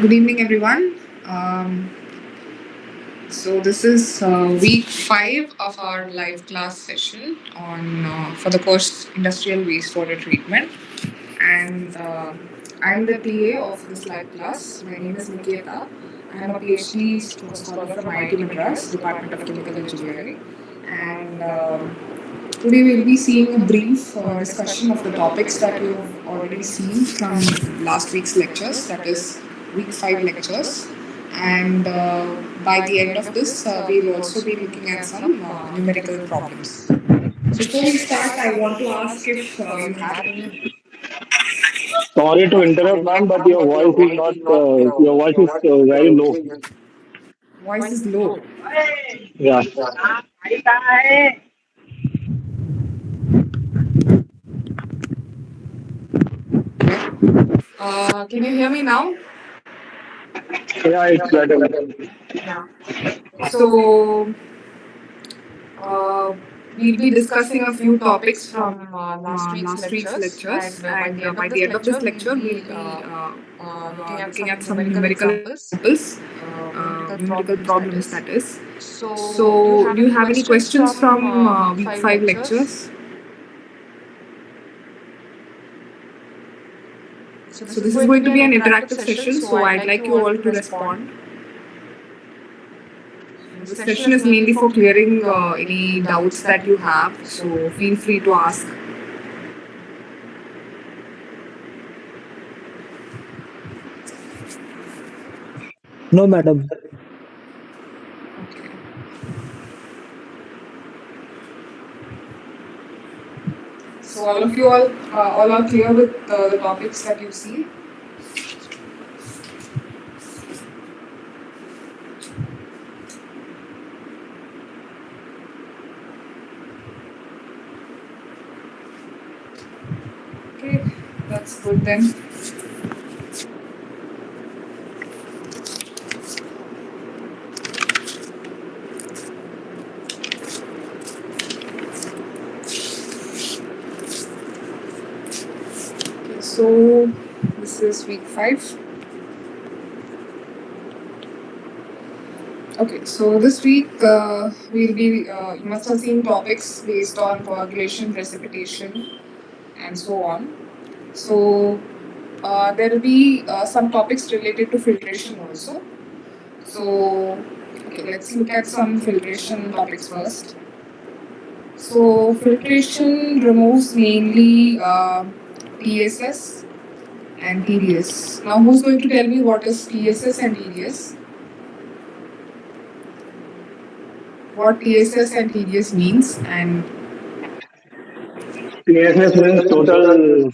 Good evening, everyone. So this is week 5 of our live class session on for the course Industrial Wastewater Treatment, and I'm the TA of this live class. My name is Niketa. I'm a PhD scholar from IIT Madras, Department of Chemical Engineering, and today we'll be seeing a brief discussion of the topics that you've already seen from last week's lectures, that is week 5 lectures. And by the end of this, we'll also be looking at some numerical problems. So before we start, I want to ask if you have any. Sorry to interrupt, ma'am, but your voice is not. Your voice is very low. Voice is low. Yeah. Can you hear me now? Yeah, it's better. Yeah. So uh, we'll be discussing a few topics from last week's lectures, and by the end of this lecture, we'll be looking at some numerical examples, numerical problems, that is. So, do you have any questions from week 5 lectures? So, this is going to be an interactive session, so I'd like you all to respond. The session is mainly for clearing any doubts that you have, so feel free to ask. No, madam. Okay. So all are clear with the topics that you see. Okay, that's good then. Okay, so this is week 5. Okay, so this week we'll be, you must have seen topics based on coagulation, precipitation, and so on. So there will be some topics related to filtration also. So, okay, let's look at some filtration topics first. So, filtration removes mainly TSS and TDS. Now, who's going to tell me what is TSS and TDS? What TSS and TDS means, and TSS means total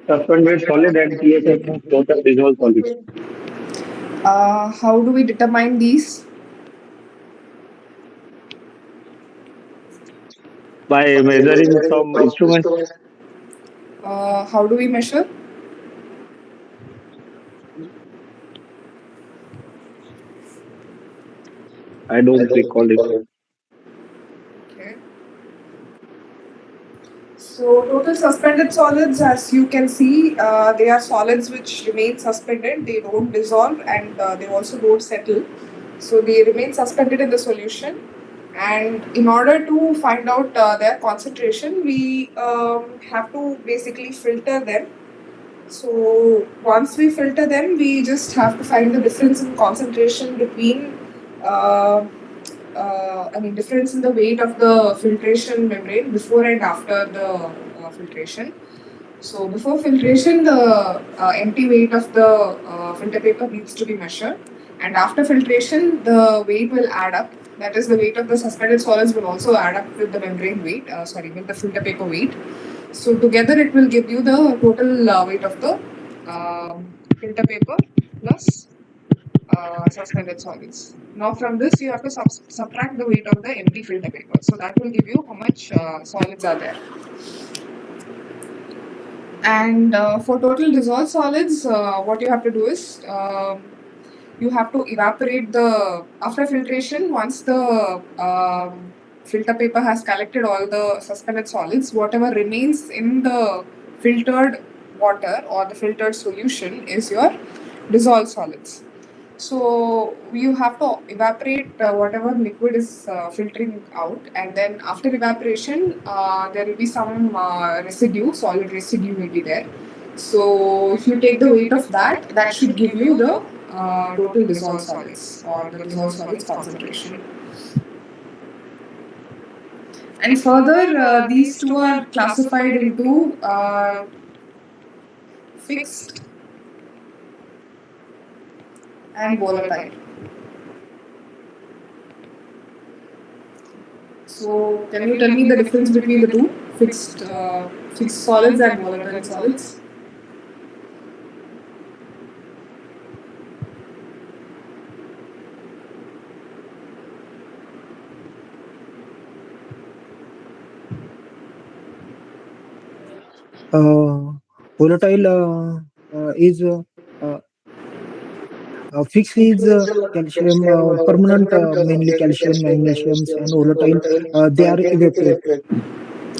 suspended solid, and TSS means total dissolved solid. how do we determine these? By measuring some instruments, How do we measure? I don't recall it. Okay. So total suspended solids, as you can see, they are solids which remain suspended. They don't dissolve, and they also don't settle. So they remain suspended in the solution. And in order to find out their concentration, we have to basically filter them. So once we filter them, we just have to find the difference in concentration between difference in the weight of the filtration membrane before and after the filtration. So before filtration, the empty weight of the filter paper needs to be measured, and after filtration, the weight will add up. That is, the weight of the suspended solids will also add up with the membrane weight. With the filter paper weight. So together, it will give you the total weight of the filter paper plus suspended solids. Now from this you have to subtract the weight of the empty filter paper. So that will give you how much solids are there. And for total dissolved solids, what you have to do is you have to evaporate the, after filtration, once the filter paper has collected all the suspended solids, whatever remains in the filtered water or the filtered solution is your dissolved solids. So you have to evaporate whatever liquid is filtering out, and then after evaporation, there will be some residue, solid residue will be there. So if you take the weight of that, that should give you the total dissolved solids or the dissolved solids concentration. And further, these two are classified into fixed and volatile. So, can you tell me the difference between the two fixed solids and volatile solids? Volatile is uh, fixed is calcium, permanent, mainly calcium, magnesiums, and volatile. They are evaporate.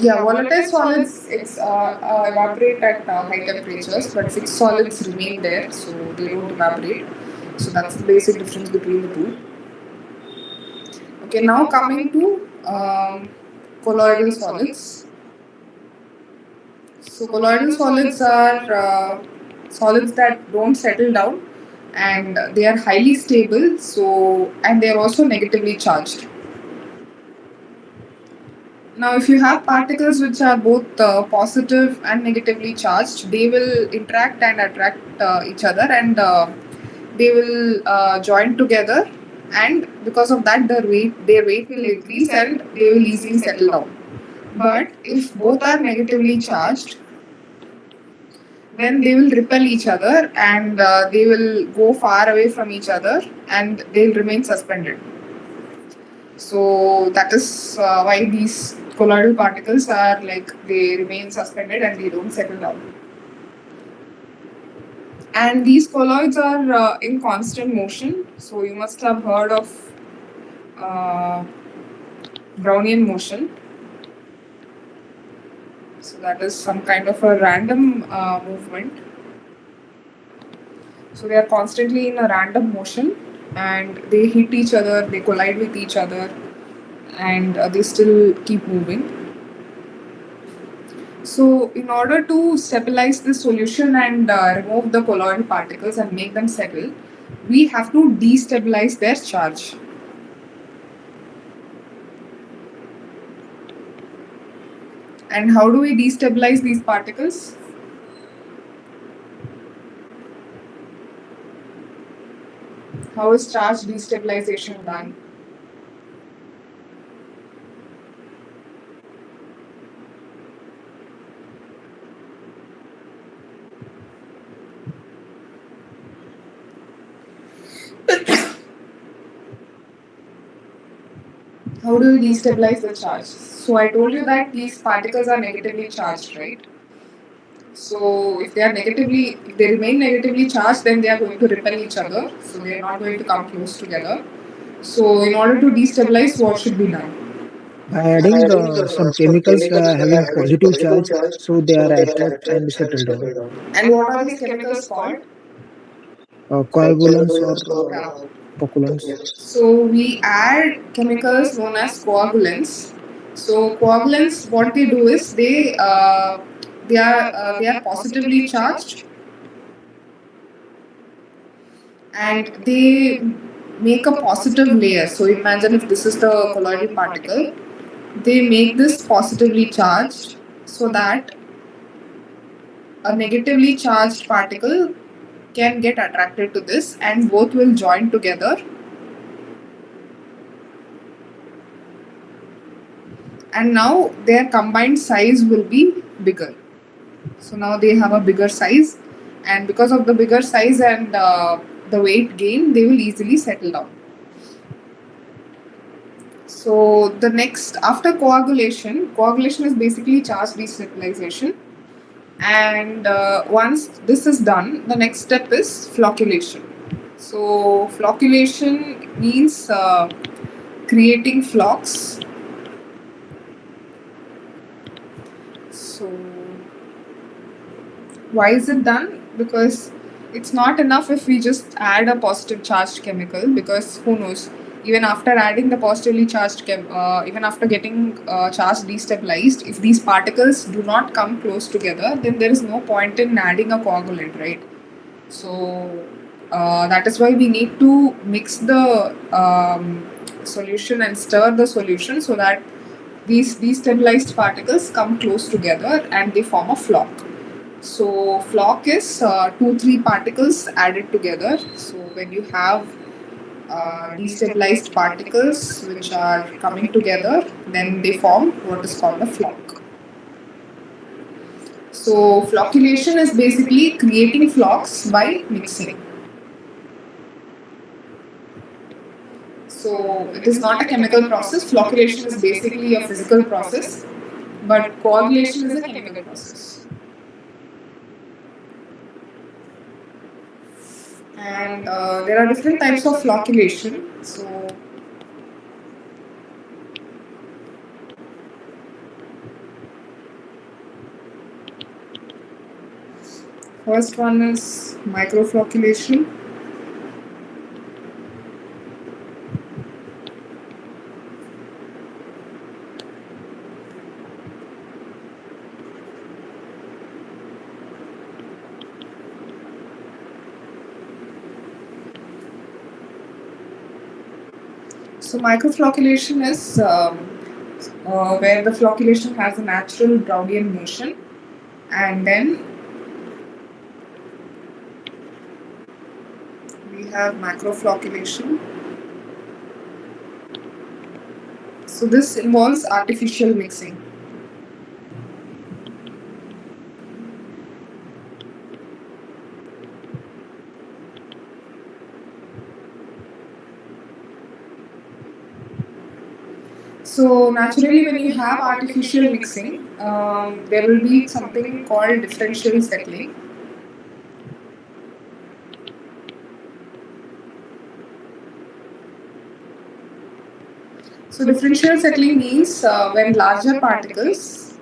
Yeah, volatile solids evaporate at high temperatures, but fixed solids remain there, so they don't evaporate. So that's the basic difference between the two. Okay, now coming to colloidal solids. So colloidal solids are solids that don't settle down, and they are highly stable. So and they are also negatively charged. Now, if you have particles which are both positive and negatively charged, they will interact and attract each other, and they will join together. And because of that, their weight will increase, and they will easily settle down. But if both are negatively charged, then they will repel each other, and they will go far away from each other, and they'll remain suspended. So that is why these colloidal particles are like they remain suspended and they don't settle down. And these colloids are in constant motion. So you must have heard of uh, Brownian motion. So that is some kind of a random movement. So they are constantly in a random motion, and they hit each other, they collide with each other, and they still keep moving. So, in order to stabilize the solution and remove the colloidal particles and make them settle, we have to destabilize their charge. And how do we destabilize these particles? How is charge destabilization done? How do we destabilize the charge? So I told you that these particles are negatively charged, right? So if they remain negatively charged, then they are going to repel each other. So they are not going to come close together. So in order to destabilize, what should be done? By adding some chemicals having positive charge, so they are attract and settle down. And what are these chemicals called? Coagulants or Yeah. poculants. So we add chemicals known as coagulants. So coagulants, what they do is they are positively charged, and they make a positive layer. So imagine if this is the colloidal particle, they make this positively charged so that a negatively charged particle can get attracted to this, and both will join together, and now their combined size will be bigger. So now they have a bigger size, and because of the bigger size and the weight gain, they will easily settle down. So the next after coagulation is basically charge destabilization, and once this is done, the next step is flocculation. So flocculation means creating flocks. So why is it done? Because it's not enough if we just add a positive charged chemical, because who knows, even after adding the positively charged even after getting charge destabilized, if these particles do not come close together, then there is no point in adding a coagulant, right? So that is why we need to mix the solution and stir the solution so that these destabilized particles come close together and they form a flock. So flock is two, three particles added together. So when you have destabilized particles which are coming together, then they form what is called a flock. So flocculation is basically creating flocks by mixing. So it is not a chemical process. Flocculation is basically a physical process, but coagulation is a chemical process. And there are different types of flocculation. So first one is microflocculation. So microflocculation is where the flocculation has a natural Brownian motion, and then we have macroflocculation. So this involves artificial mixing. So naturally, when you have artificial mixing, there will be something called differential settling. So differential settling means when larger particles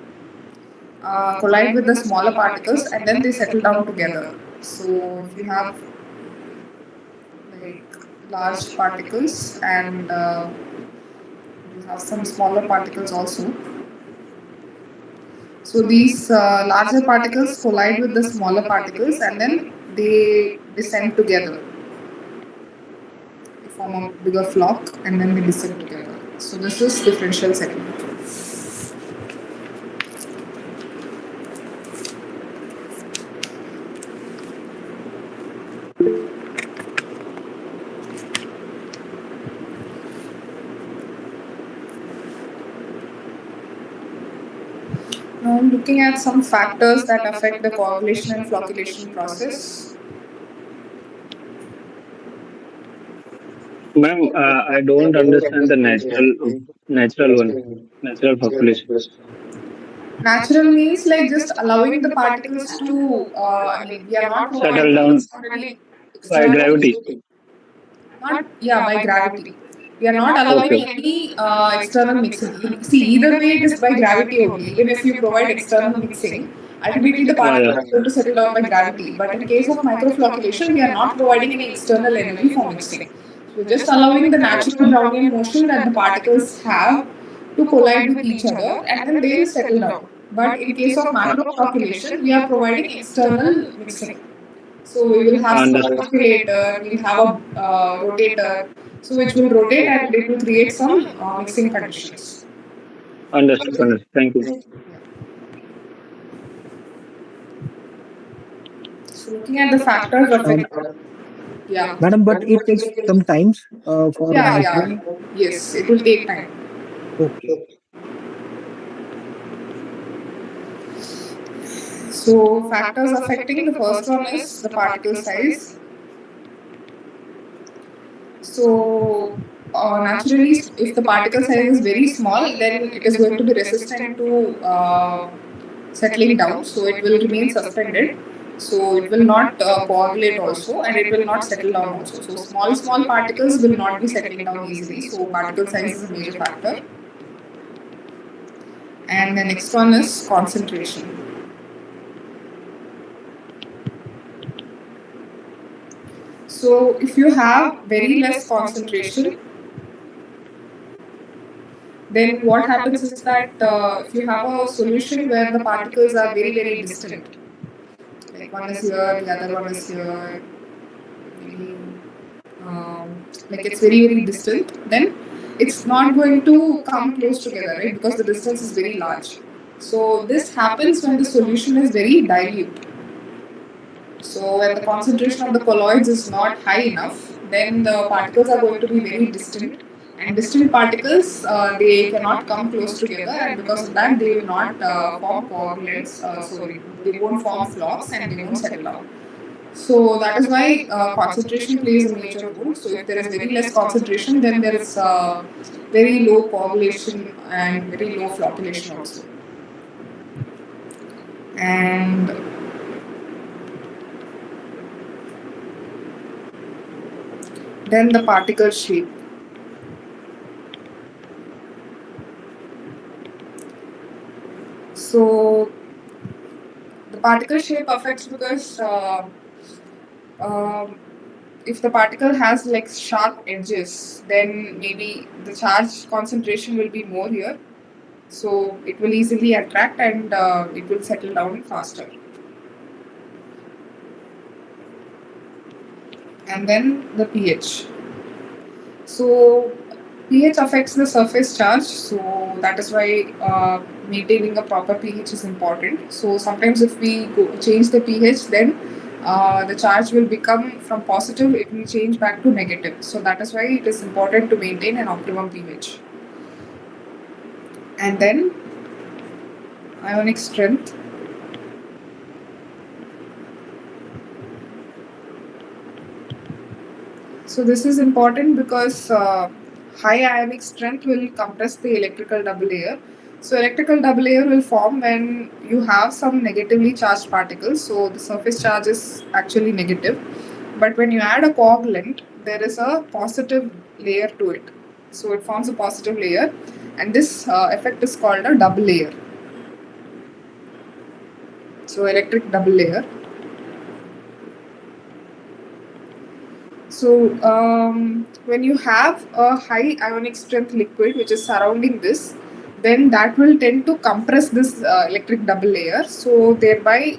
collide with the smaller particles and then they settle down together. So if you have like large particles and you have some smaller particles also. So these larger particles collide with the smaller particles and then they descend together. They form a bigger flock and then they descend together. So this is differential settling. Now I'm looking at some factors that affect the coagulation and flocculation process. Ma'am, I don't understand the natural one, natural population. Natural means like just allowing the particles to, we are not Settle providing down by external, gravity. not, yeah, by gravity. We are not allowing Okay. any external mixing. See, either way it is by gravity only. Even if you provide external mixing, ultimately the Yeah, particles yeah. are going to settle down by gravity. But in case of microflocculation, we are not providing any external energy for mixing. We're just allowing the natural Brownian motion that the particles have to collide with each other and then they'll settle down. But in case of macroflocculation, we are providing external mixing. So we will have some Understood. oscillator, we'll have a rotator, so which will rotate and it will create some mixing conditions. Understood. Understood. Thank you. So looking at the factors Um, affecting, yeah, Madam, but it takes some times for yeah, mixing. yes, it will take time. Okay. So factors affecting, the first one is the particle size. So naturally, if the particle size is very small, then it is going to be resistant to settling down. So it will remain suspended. So it will not coagulate also, and it will not settle down also. So small particles will not be settling down easily. So particle size is a major factor. And the next one is concentration. So if you have very less concentration, then what happens is that if you have a solution where the particles are very, very distant, like one is here, the other one is here, maybe like it's very, very distant, then it's not going to come close together, right? Because the distance is very large. So this happens when the solution is very dilute. So when the concentration of the colloids is not high enough, then the particles are going to be very distant. And distant particles, they cannot come close together, and because of that, they will not form coagulants. Sorry, they won't form flocks and they won't settle down. So that is why concentration plays a major role. So if there is very less concentration, then there is very low coagulation and very low flocculation also. And then the particle shape. So the particle shape affects because if the particle has like sharp edges, then maybe the charge concentration will be more here. So it will easily attract and it will settle down faster. And then the pH. So pH affects the surface charge, so that is why maintaining a proper pH is important. So sometimes if we change the pH, then the charge will become from positive, it will change back to negative. So that is why it is important to maintain an optimum pH. And then ionic strength. So this is important because high ionic strength will compress the electrical double layer. So electrical double layer will form when you have some negatively charged particles. So the surface charge is actually negative. But when you add a coagulant, there is a positive layer to it. So it forms a positive layer, and this effect is called a double layer. So electric double layer. So when you have a high ionic strength liquid which is surrounding this, then that will tend to compress this electric double layer. So thereby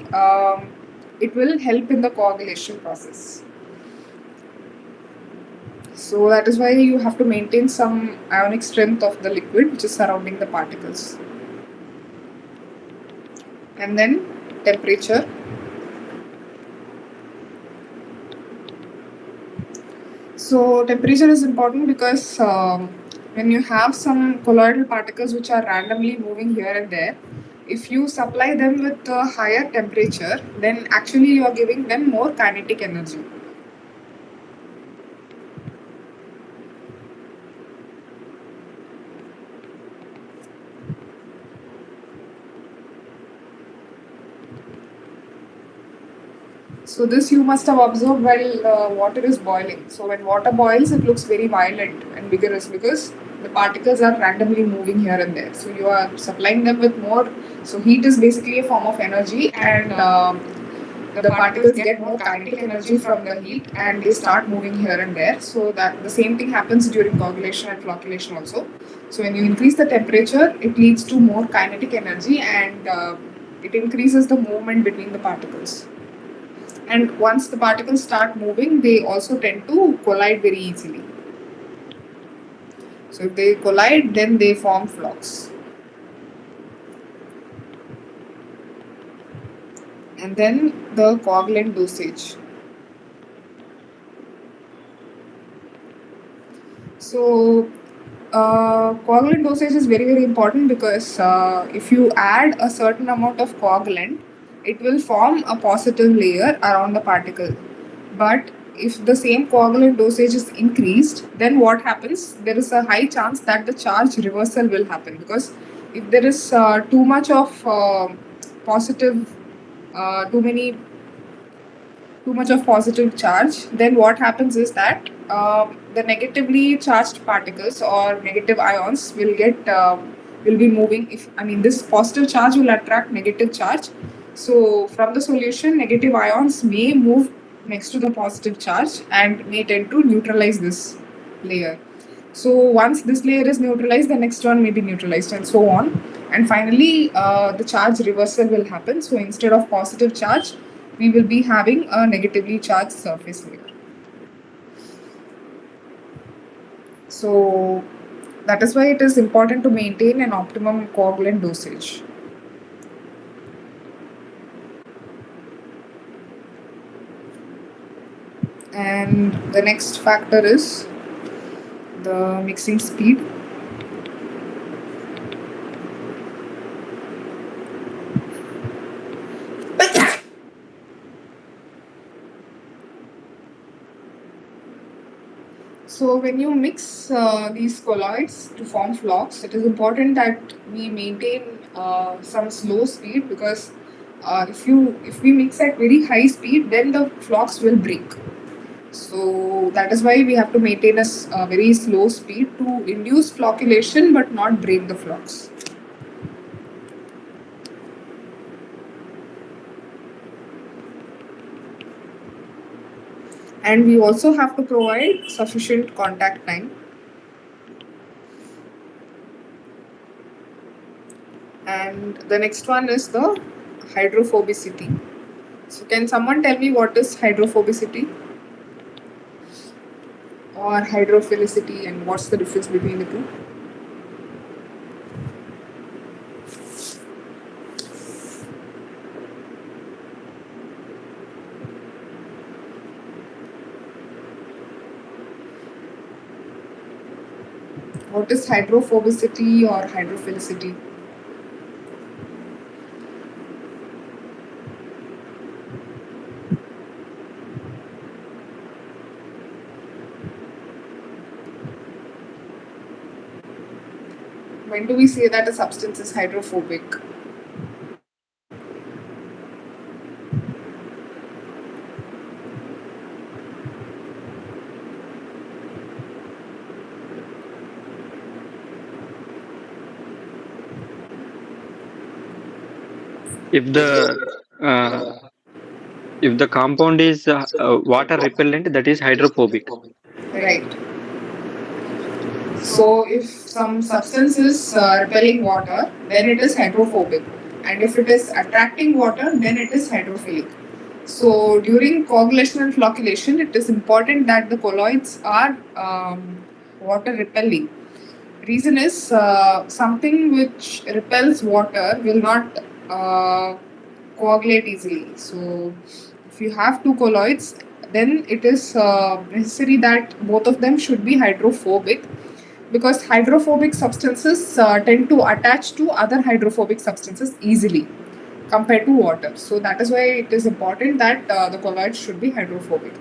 it will help in the coagulation process. So that is why you have to maintain some ionic strength of the liquid which is surrounding the particles. And then temperature. So temperature is important because when you have some colloidal particles which are randomly moving here and there, if you supply them with a higher temperature, then actually you are giving them more kinetic energy. So this you must have observed while water is boiling. So when water boils, it looks very violent and vigorous because the particles are randomly moving here and there. So you are supplying them with more. So heat is basically a form of energy, and the particles get more kinetic energy from the heat, and they start moving here and there. So that the same thing happens during coagulation and flocculation also. So when you increase the temperature, it leads to more kinetic energy, and it increases the movement between the particles. And once the particles start moving, they also tend to collide very easily. So if they collide, then they form flocks. And then the coagulant dosage. So coagulant dosage is very, very important because if you add a certain amount of coagulant, it will form a positive layer around the particle. But if the same coagulant dosage is increased, then what happens? There is a high chance that the charge reversal will happen, because if there is too much of positive, too much of positive charge, then what happens is that the negatively charged particles or negative ions will be moving. This positive charge will attract negative charge. So from the solution, negative ions may move next to the positive charge and may tend to neutralize this layer. So once this layer is neutralized, the next one may be neutralized, and so on. And finally, the charge reversal will happen. So instead of positive charge, we will be having a negatively charged surface layer. So that is why it is important to maintain an optimum coagulant dosage. And the next factor is the mixing speed. So when you mix these colloids to form flocks, it is important that we maintain some slow speed, because if we mix at very high speed, then the flocks will break. So that is why we have to maintain a very slow speed to induce flocculation but not break the flocks. And we also have to provide sufficient contact time. And the next one is the hydrophobicity. So can someone tell me what is hydrophobicity or hydrophilicity, and what's the difference between the two? What is hydrophobicity or hydrophilicity? When do we say that a substance is hydrophobic? If the uh, if the compound is water repellent, that is hydrophobic. Right. So if some substance is repelling water, then it is hydrophobic. And if it is attracting water, then it is hydrophilic. So during coagulation and flocculation, it is important that the colloids are water repelling. Reason is something which repels water will not coagulate easily. So if you have two colloids, then it is necessary that both of them should be hydrophobic, because hydrophobic substances tend to attach to other hydrophobic substances easily compared to water. So that is why it is important that the colloid should be hydrophobic.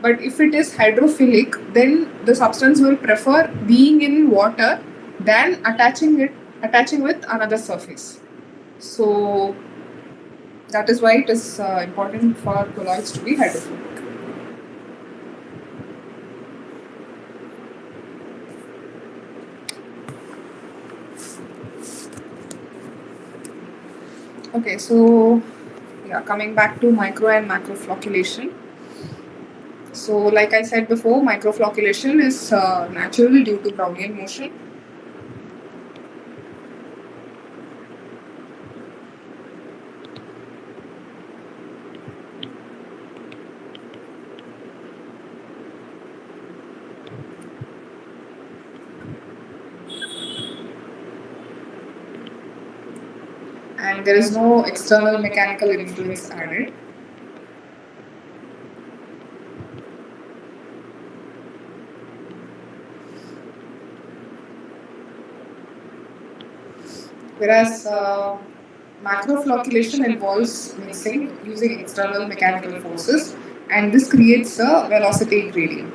But if it is hydrophilic, then the substance will prefer being in water than attaching with another surface. So that is why it is important for colloids to be hydrophobic. Okay, so yeah, coming back to micro and macro flocculation. So, like I said before, microflocculation is natural due to Brownian motion. And there is no external mechanical influence added. Whereas macroflocculation involves mixing using external mechanical forces, and this creates a velocity gradient.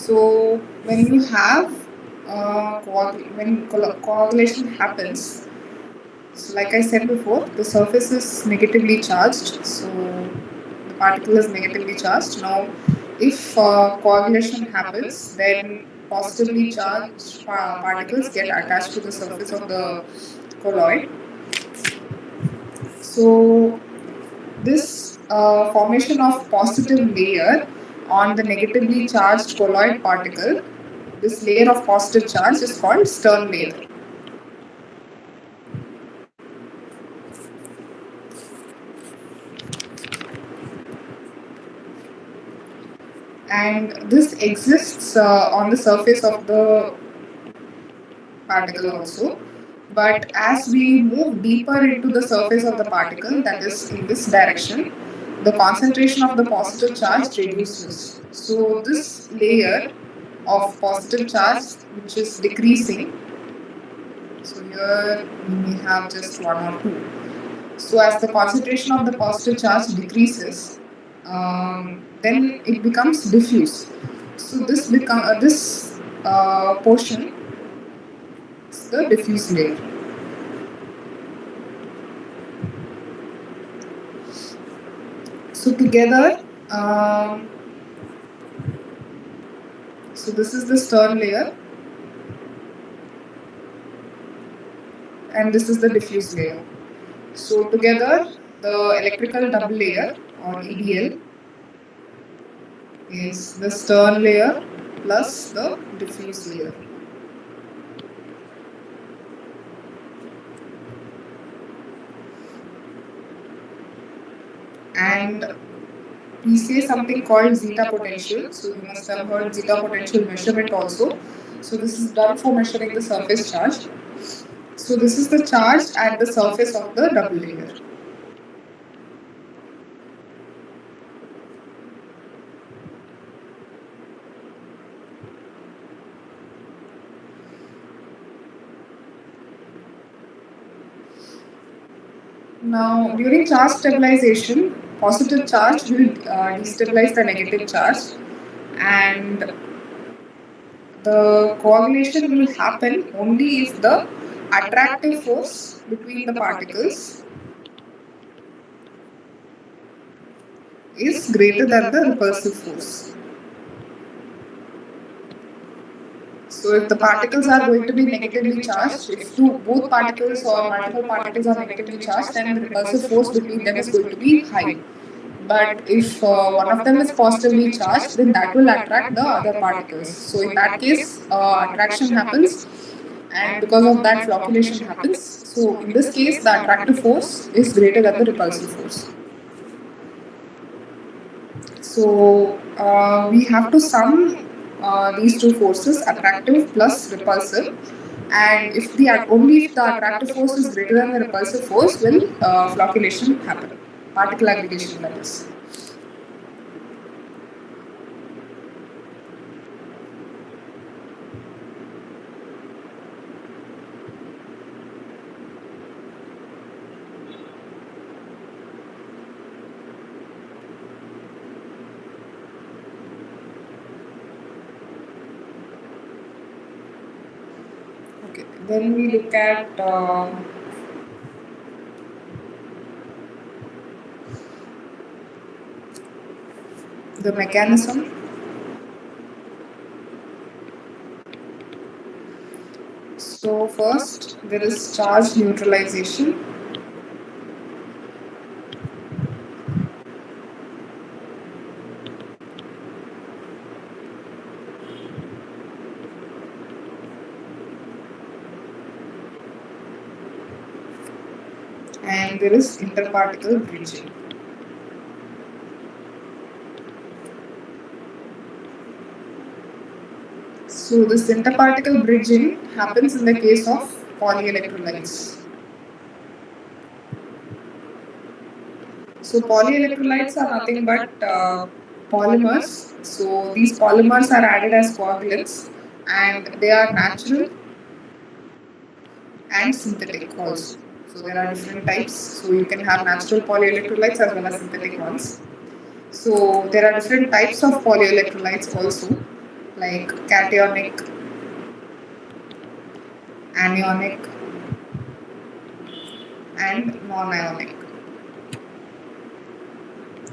So when you have coagulation happens, so like I said before, the surface is negatively charged. So the particle is negatively charged. Now, if coagulation happens, then positively charged particles get attached to the surface of the colloid. So this formation of positive layer on the negatively charged colloid particle, this layer of positive charge is called Stern layer. And this exists on the surface of the particle also. But as we move deeper into the surface of the particle, that is in this direction, the concentration of the positive charge reduces. So this layer of positive charge, which is decreasing, so here we may have just one or two. So as the concentration of the positive charge decreases, then it becomes diffuse. So this portion is the diffuse layer. So together, so this is the Stern layer, and this is the diffuse layer. So together, the electrical double layer or EDL is the Stern layer plus the diffuse layer. And we say something called zeta potential. So you must have heard zeta potential measurement also. So this is done for measuring the surface charge. So this is the charge at the surface of the double layer. Now, during charge stabilization, positive charge will destabilize the negative charge, and the coagulation will happen only if the attractive force between the particles is greater than the repulsive force. So if the particles are going to be negatively charged, if both particles or multiple particles are negatively charged, then the repulsive force between them is going to be high. But if one of them is positively charged, then that will attract the other particles. So in that case, attraction happens, and because of that, flocculation happens. So in this case, the attractive force is greater than the repulsive force. So we have to sum these two forces, attractive plus repulsive, and only if the attractive force is greater than the repulsive force will flocculation happen, particle aggregation, that is. Okay, then we look at the mechanism. So first, there is charge neutralization. And there is interparticle bridging. So this interparticle bridging happens in the case of polyelectrolytes. So polyelectrolytes are nothing but polymers. So these polymers are added as coagulants, and they are natural and synthetic also. So there are different types. So you can have natural polyelectrolytes as well as synthetic ones. So there are different types of polyelectrolytes also. like cationic, anionic, and non-ionic.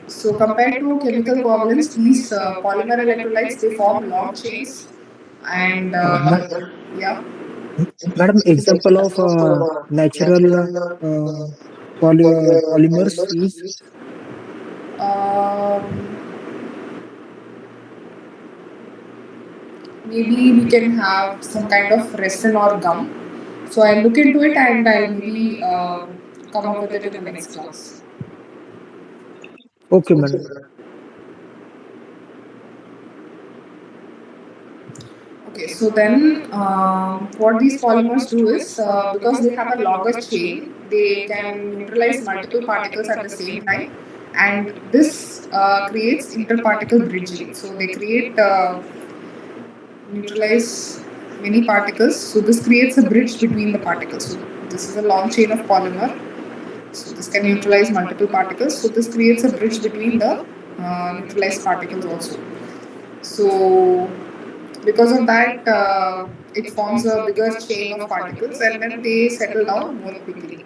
So compared to chemical covalents, these polymer electrolytes they form long chains, and yeah. Madam, example of natural polymers is Um, Maybe we can have some kind of resin or gum. So I'll look into it and I'll maybe come up with it in the next class. okay, madam. Okay, so then what these polymers do is because they have a longer chain, they can neutralize multiple particles at the same time, and this creates interparticle bridging. So they create neutralize many particles. So this creates a bridge between the particles. So this is a long chain of polymer. So this can neutralize multiple particles. So this creates a bridge between the neutralized particles also. So because of that, it forms a bigger chain of particles and then they settle down more quickly.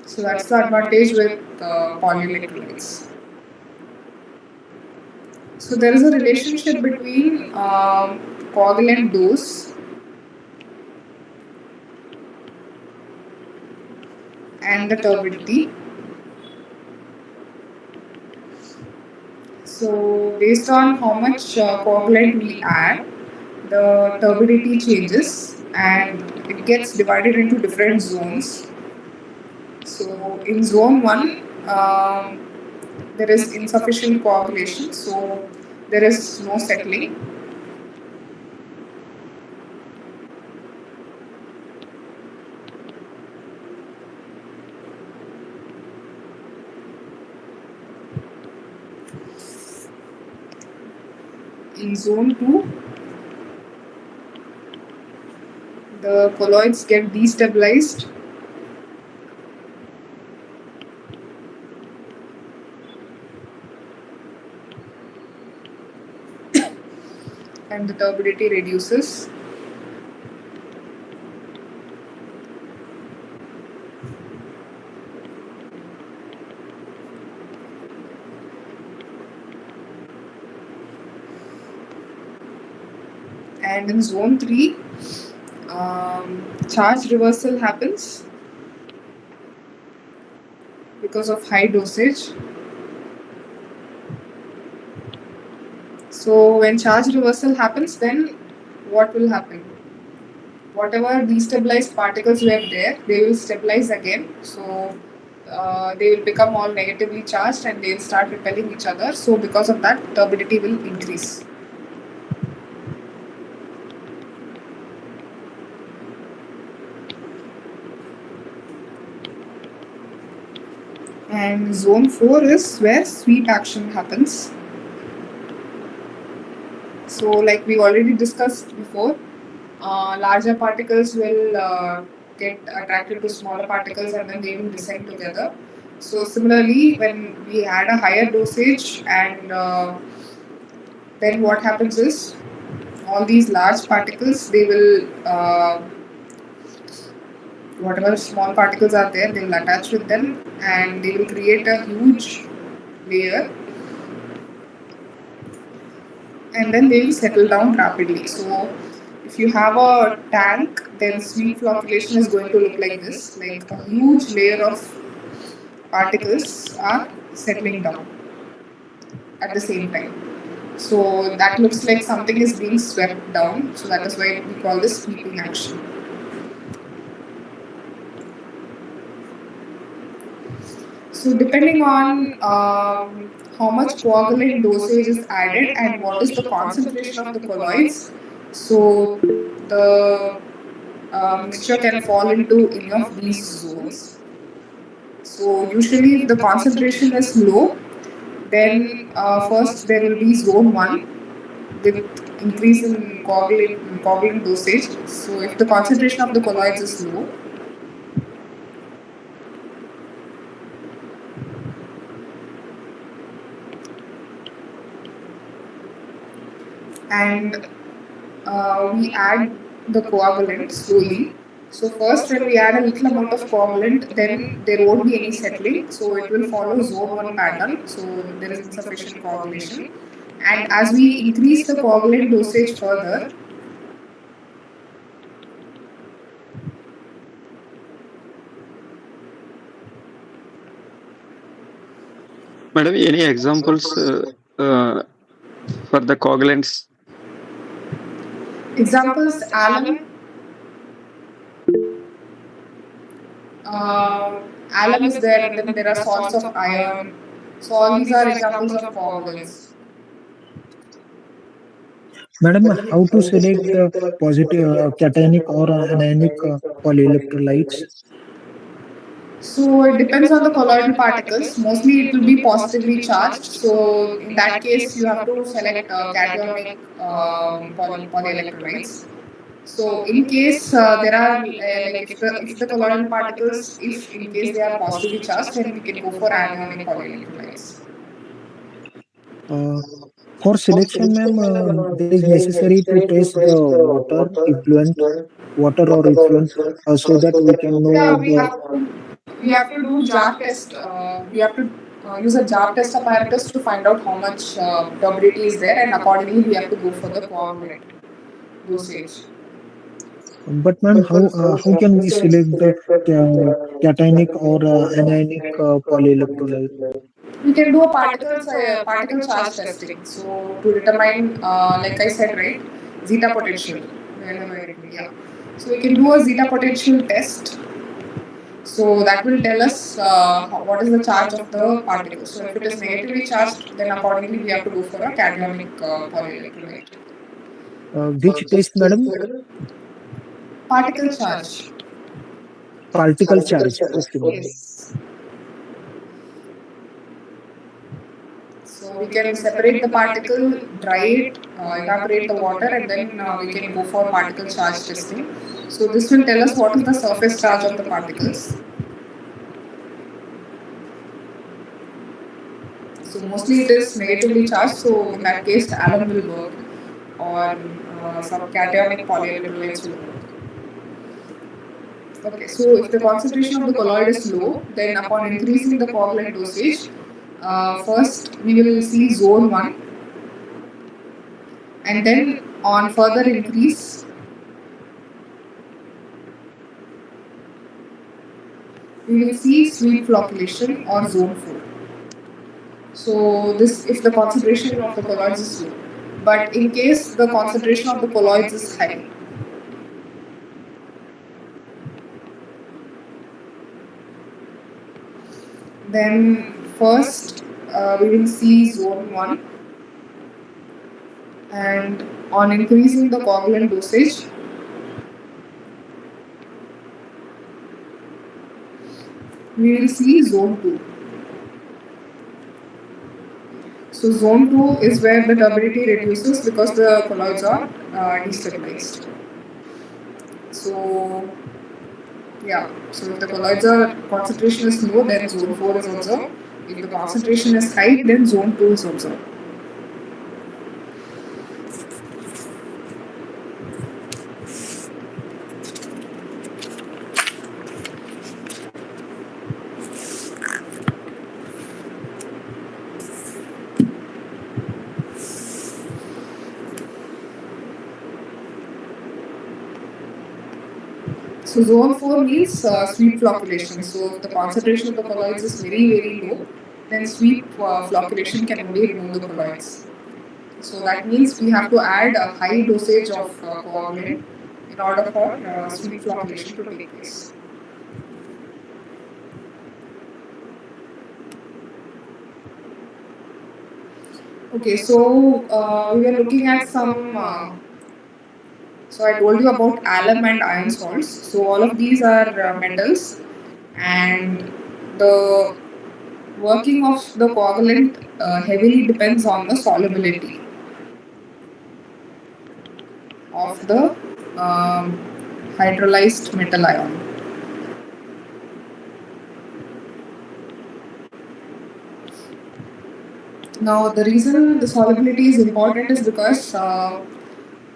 So that's the advantage with polyelectrolytes. So there is a relationship between coagulant dose and the turbidity. So based on how much coagulant we add, the turbidity changes and it gets divided into different zones. So in zone 1, there is insufficient coagulation, so there is no settling. In zone 2, the colloids get destabilized and the turbidity reduces. And in zone 3, charge reversal happens because of high dosage. So when charge reversal happens, then what will happen? Whatever destabilized particles were there, they will stabilize again. So they will become all negatively charged and they will start repelling each other. So because of that, turbidity will increase. And zone 4 is where sweep action happens. So like we already discussed before, larger particles will get attracted to smaller particles and then they will descend together. So similarly, when we add a higher dosage and then what happens is all these large particles they will whatever small particles are there they will attach with them and they will create a huge layer and then they will settle down rapidly. So if you have a tank, then sweep flocculation is going to look like this, like a huge layer of particles are settling down at the same time. So that looks like something is being swept down. So that is why we call this sweeping action. So depending on how much coagulant dosage is added and what is the concentration of the colloids, so the mixture can fall into any of these zones. So usually if the concentration is low, then first there will be zone 1 with increase in coagulant dosage. So if the concentration of the colloids is low, and we add the coagulant slowly. So first, when we add a little amount of coagulant, then there won't be any settling. So it will follow zone 1 pattern. So there is insufficient coagulation. And as we increase the coagulant dosage further, Madam, any examples for the coagulants? examples alum, uh, alum is there, and then there are salts of iron. So all these are examples of coagulants. Madam, how to select the positive cationic or anionic polyelectrolytes? So it depends on the colloidal particles. Mostly it will be positively charged. So in that case, you have to select cationic polyelectrolytes. So in case there are like if the colloidal particles, if in case they are positively charged, then we can go for anionic polyelectrolytes. Uh, for selection, ma'am, there is necessary to test the water or effluent, so that we can Yeah, know the. we have to do jar test. We have to use a jar test apparatus to find out how much turbidity is there, and accordingly we have to go for the coagulant dosage. But ma'am, how can we select the cationic or anionic polyelectrolyte? We can do a particle charge testing. So to determine, like I said, right, zeta potential. Where have I written? Yeah. So we can do a zeta potential test. So that will tell us what is the charge of the particle. So if it is negatively charged, then accordingly we have to go for a cationic polyelectrolyte. Which test, madam? Particle charge. Particle charge. Okay, madam. Yes. So we can separate the particle, dry it, evaporate the water, and then we can go for particle charge testing. So this will tell us what is the surface charge of the particles. So mostly it is negatively charged. So in that case, alum will work, or some cationic polyelectrolytes will work. Okay, so if the concentration of the colloid is low, then upon increasing the coagulant dosage, first we will see zone 1, and then on further increase, we will see sweet flocculation or zone 4. So this if the concentration of the colloids is low. But in case the concentration of the colloids is high, then first we will see zone 1, and on increasing the coagulant dosage, we will see zone 2. So zone 2 is where the turbidity reduces because the colloids are destabilized. So yeah, so if the colloids are concentration is low, then zone 4 is observed. If the concentration is high, then zone 2 is observed. So zone 4 means sweep flocculation. So if the concentration of the colloids is very low, then sweep flocculation can only remove the colloids. So that means we have to add a high dosage of coagulant in order for sweep flocculation to take place. Okay, so we are looking at some. So I told you about alum and iron salts. So all of these are metals, and the working of the coagulant heavily depends on the solubility of the hydrolyzed metal ion. Now, the reason the solubility is important is because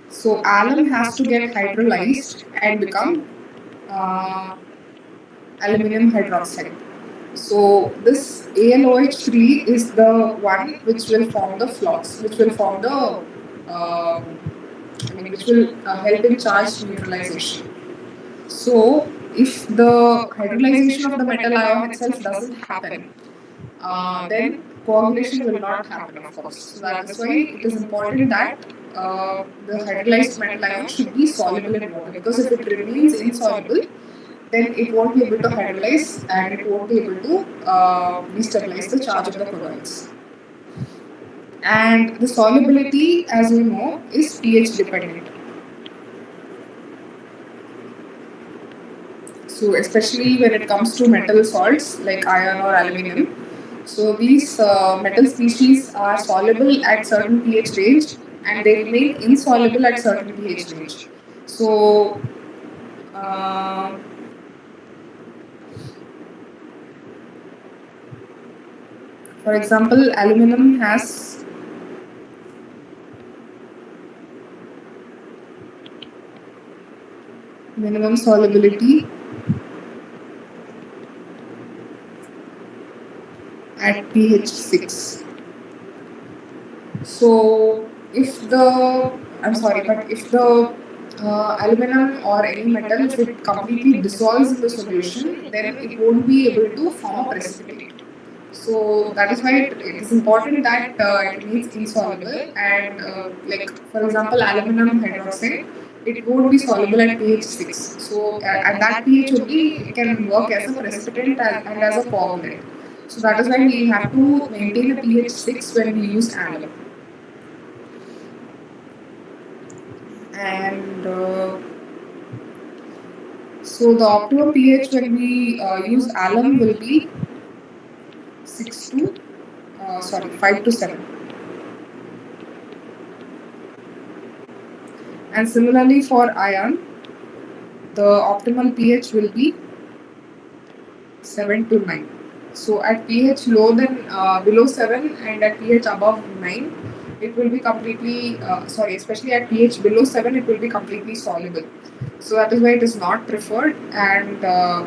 so alum has to get hydrolyzed and become uh, aluminum hydroxide. So this AlOH3 is the one which will form the flux, which will form the, which will help in charge neutralization. So if the hydrolyzation of the metal ion itself doesn't happen, then coagulation will not happen, of course. So that is why it is important that the hydrolyzed metal ion should be soluble in water, because if it remains insoluble, then it won't be able to hydrolyze and it won't be able to destabilize the charge of the covalents. And the solubility, as you know, is pH dependent. So especially when it comes to metal salts like iron or aluminum, so these metal species are soluble at certain pH range and they remain insoluble at certain pH range. So uh, for example, aluminum has minimum solubility at pH 6. So if the if the aluminum or any metal, if it completely dissolves in the solution, then it won't be able to form a precipitate. So that is why it is important that it remains insoluble. And like for example, aluminum hydroxide, it won't be soluble at pH 6. So at that pH only it can work as a precipitant and as a coagulant. So that is why we have to maintain a pH 6 when we use alum. And so the optimum pH when we use alum will be 5 to 7. And similarly for iron, the optimal pH will be 7 to 9. So at pH below 7 and at pH above 9, it will be completely, especially at pH below 7, it will be completely soluble. So that is why it is not preferred, and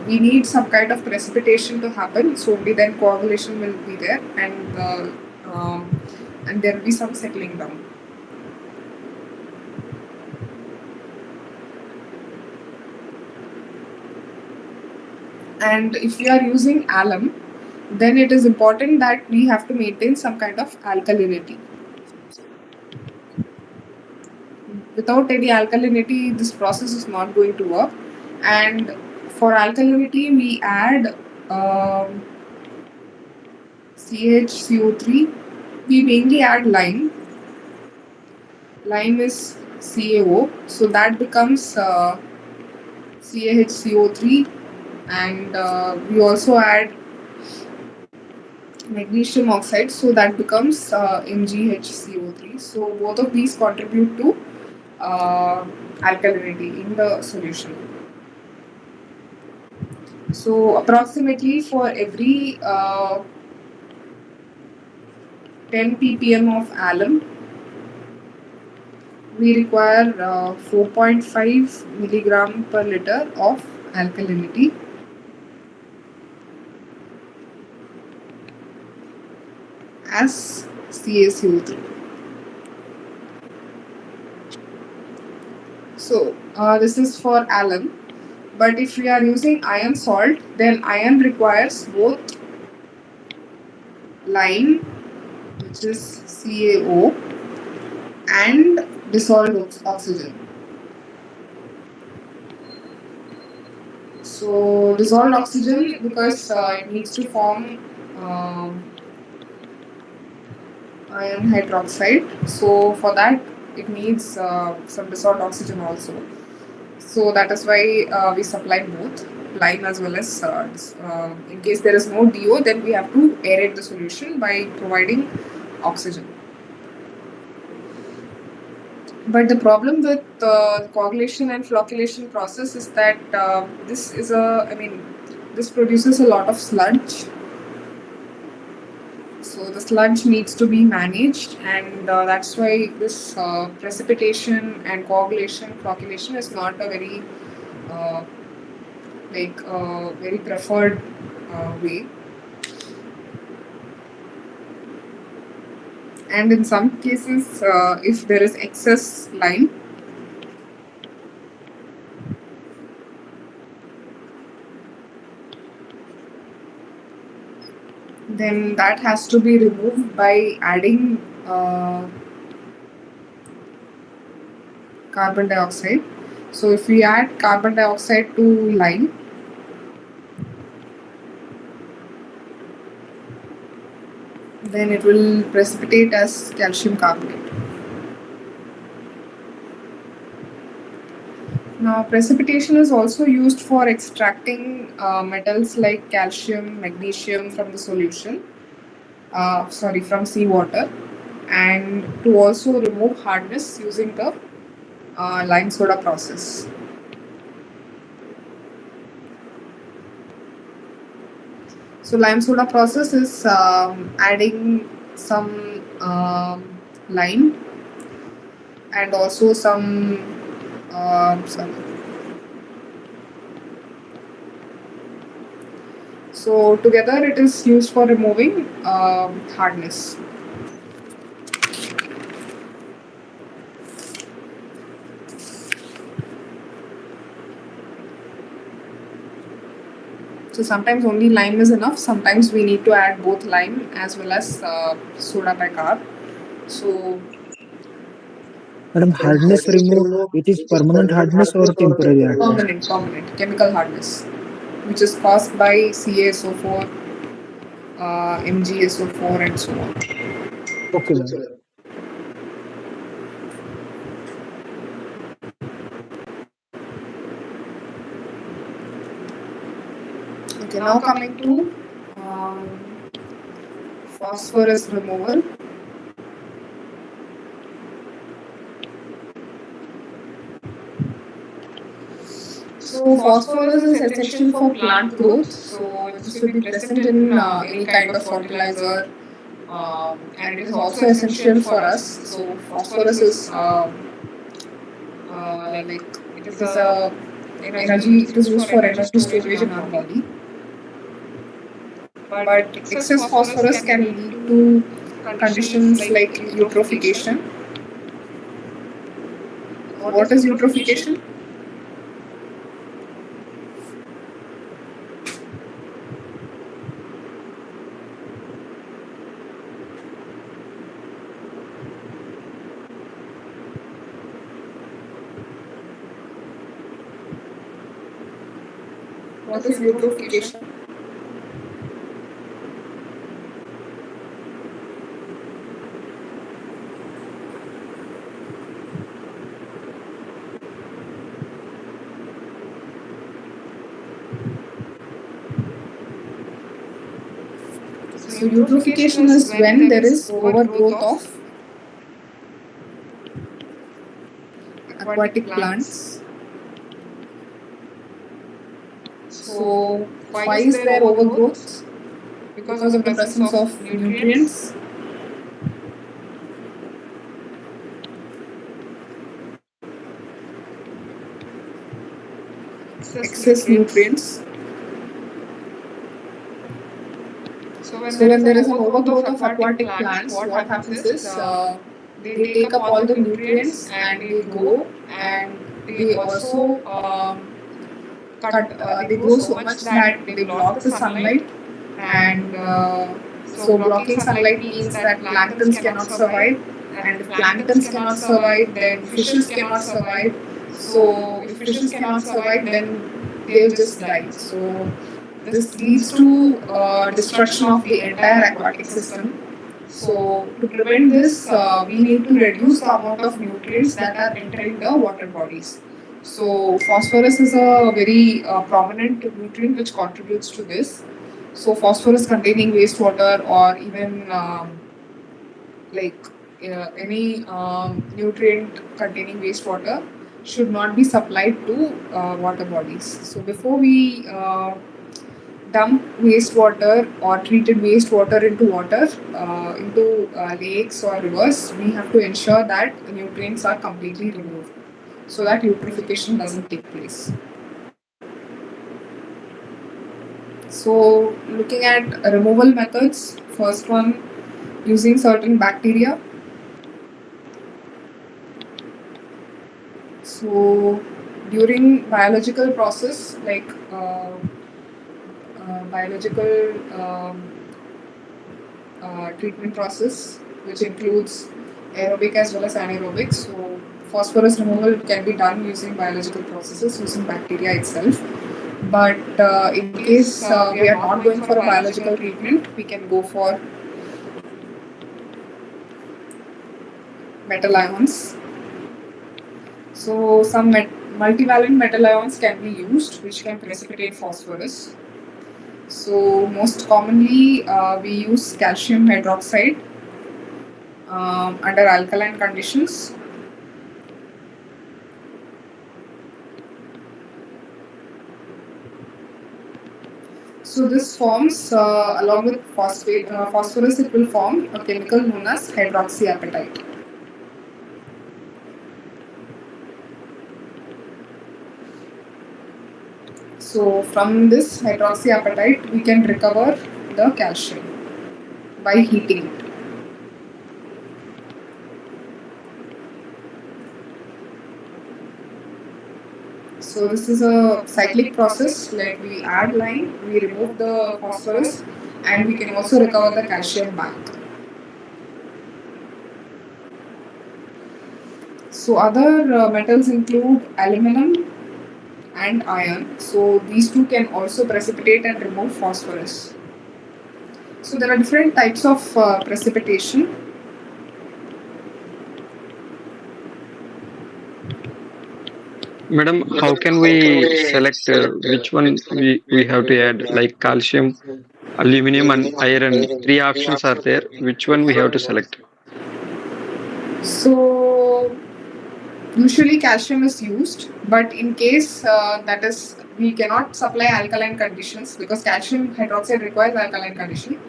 we need some kind of precipitation to happen. So only then coagulation will be there, and there will be some settling down. And if we are using alum, then it is important that we have to maintain some kind of alkalinity. Without any alkalinity, this process is not going to work. And for alkalinity, we add CHCO3. We mainly add lime. Lime is CaO, so that becomes CaHCO3, and we also add magnesium oxide, so that becomes MgHCO3. So both of these contribute to alkalinity in the solution. So approximately for every 10 ppm of alum, we require 4.5 milligram per liter of alkalinity. As CaCO3. So this is for alum. But if we are using iron salt, then iron requires both lime, which is CaO, and dissolved oxygen. So dissolved oxygen, because it needs to form iron hydroxide. So for that, it needs some dissolved oxygen also. So that is why we supply both lime as well as in case there is no DO, then we have to aerate the solution by providing oxygen. But the problem with coagulation and flocculation process is that this produces a lot of sludge. So the sludge needs to be managed, and that's why this precipitation and coagulation, flocculation is not a very uh, very preferred way. And in some cases, if there is excess lime, then that has to be removed by adding carbon dioxide. So if we add carbon dioxide to lime, then it will precipitate as calcium carbonate. Now, precipitation is also used for extracting metals like calcium, magnesium from the solution, from seawater, and to also remove hardness using the lime soda process. So, lime soda process is adding some lime and also some so together it is used for removing hardness. So sometimes only lime is enough. Sometimes we need to add both lime as well as soda bicarb. So Madam, hardness removed, it is permanent hardness or temporary hardness? permanent chemical hardness, which is caused by CaSO4, MgSO4, and so on. Okay, madam. Okay, now coming to phosphorus removal. So phosphorus is essential for plant growth. So this will be present in any kind of fertilizer, and it is also essential for us. So phosphorus is it is a energy. It is used for energy storage in our body. But excess phosphorus can lead to conditions like eutrophication. What is eutrophication? What is eutrophication? So eutrophication is when there is overgrowth of aquatic plants. So why is there overgrowth? Because of the presence of nutrients. Excess nutrients. So when there is an overgrowth of aquatic plants, what happens is they take up all the nutrients and they grow, and they also they grow so much that they block the sunlight, and so blocking sunlight means that planktons cannot survive, and if planktons cannot survive, then fishes cannot survive. So if fishes cannot survive, then they'll just die. So this leads to destruction of the entire aquatic system. So to prevent this, we need to reduce the amount of nutrients that are entering the water bodies. So phosphorus is a very prominent nutrient which contributes to this. So phosphorus containing wastewater, or even any nutrient containing wastewater, should not be supplied to water bodies. So before we dump wastewater or treated wastewater into water, into lakes or rivers, we have to ensure that the nutrients are completely removed so that eutrophication doesn't take place. So, looking at removal methods, first one using certain bacteria. So, during biological process like biological treatment process, which includes aerobic as well as anaerobic. So, phosphorus removal can be done using biological processes using bacteria itself. But in case we are not going for a biological treatment, we can go for metal ions. So, some multivalent metal ions can be used, which can precipitate phosphorus. So, most commonly, we use calcium hydroxide under alkaline conditions. So this forms, along with phosphorus, it will form a chemical known as hydroxyapatite. So from this hydroxyapatite, we can recover the calcium by heating it. So this is a cyclic process. Like we add lime, we remove the phosphorus, and we can also recover the calcium back. So other metals include aluminum and iron. So these two can also precipitate and remove phosphorus. So there are different types of precipitation. Madam, how can we select which one we have to add, like calcium, aluminum, and iron? Three options are there. Which one we have to select? So usually calcium is used, but in case that is we cannot supply alkaline conditions because calcium hydroxide requires alkaline condition.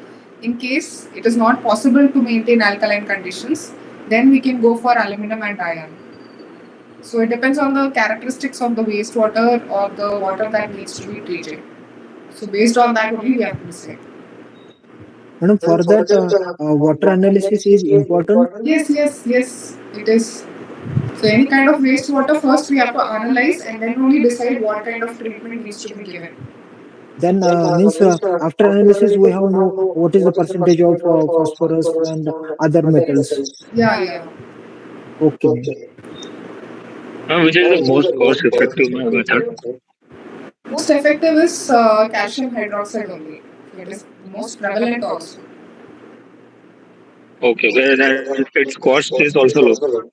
In case it is not possible to maintain alkaline conditions, then we can go for aluminum and iron. So it depends on the characteristics of the wastewater or the water that needs to be treated. So based on that only we have to decide. Madam, for that, water analysis is important. Yes, it is. So any kind of wastewater, first we have to analyze and then only decide what kind of treatment needs to be given. Then means after analysis we have know what is the percentage of phosphorus and other metals. Yeah. Okay. Which is the most cost effective method? Most effective is calcium hydroxide only. So it is most prevalent also. Okay, then its cost is also low.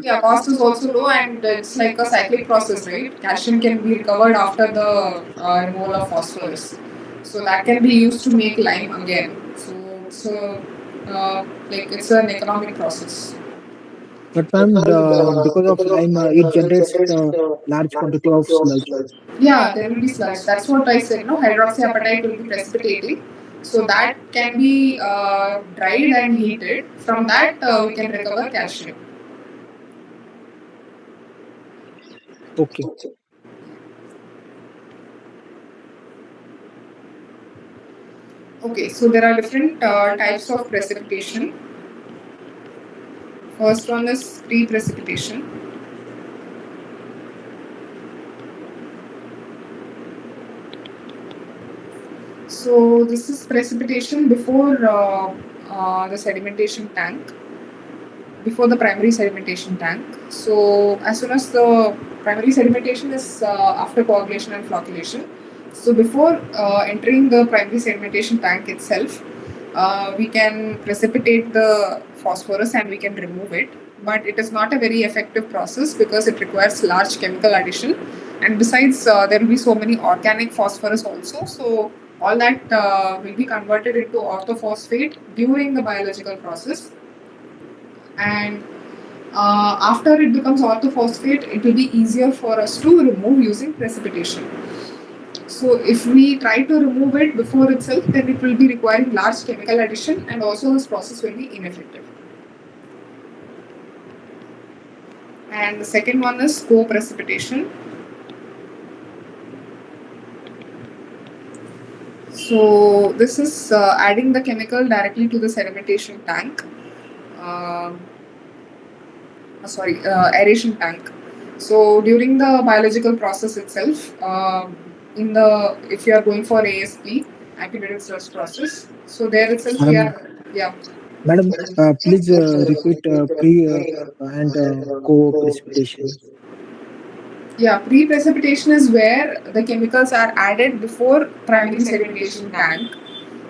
Yeah, cost is also low and it's like a cyclic process, right? Calcium can be recovered after the removal of phosphorus. So that can be used to make lime again. So it's like it's an economic process. But ma'am, because of lime, it generates large quantity of sludge. Yeah, there will be sludge. That's what I said. No, hydroxyapatite will be precipitating. So that can be dried and heated. From that, we can recover calcium. Okay. Okay, so there are different types of precipitation. First one is pre-precipitation. So this is precipitation before the sedimentation tank, before the primary sedimentation tank. So as soon as the primary sedimentation is after coagulation and flocculation. So before entering the primary sedimentation tank itself, we can precipitate the phosphorus and we can remove it. But it is not a very effective process because it requires large chemical addition. And besides, there will be so many organic phosphorus also. So all that will be converted into orthophosphate during the biological process. And after it becomes orthophosphate, it will be easier for us to remove using precipitation. So if we try to remove it before itself, then it will be requiring large chemical addition, and also this process will be ineffective. And the second one is co-precipitation. So this is adding the chemical directly to the sedimentation tank. Um Aeration tank. So during the biological process itself, in the if you are going for ASP, activated stress process, so there itself we Madam, are, yeah. Madam, please repeat pre and co-precipitation. Yeah, pre-precipitation is where the chemicals are added before primary sedimentation tank.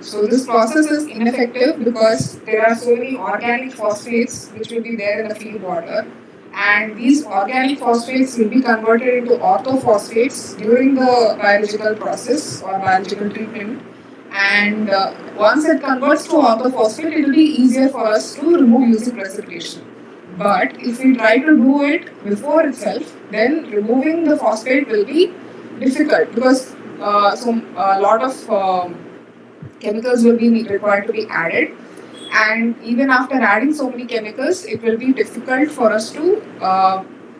So this process is ineffective because there are so many organic phosphates which will be there in the feed water, and these organic phosphates will be converted into orthophosphates during the biological process or biological treatment. And once it converts to orthophosphate, it will be easier for us to remove using precipitation. But if we try to do it before itself, then removing the phosphate will be difficult because a lot of chemicals will be required to be added, and even after adding so many chemicals, it will be difficult for us to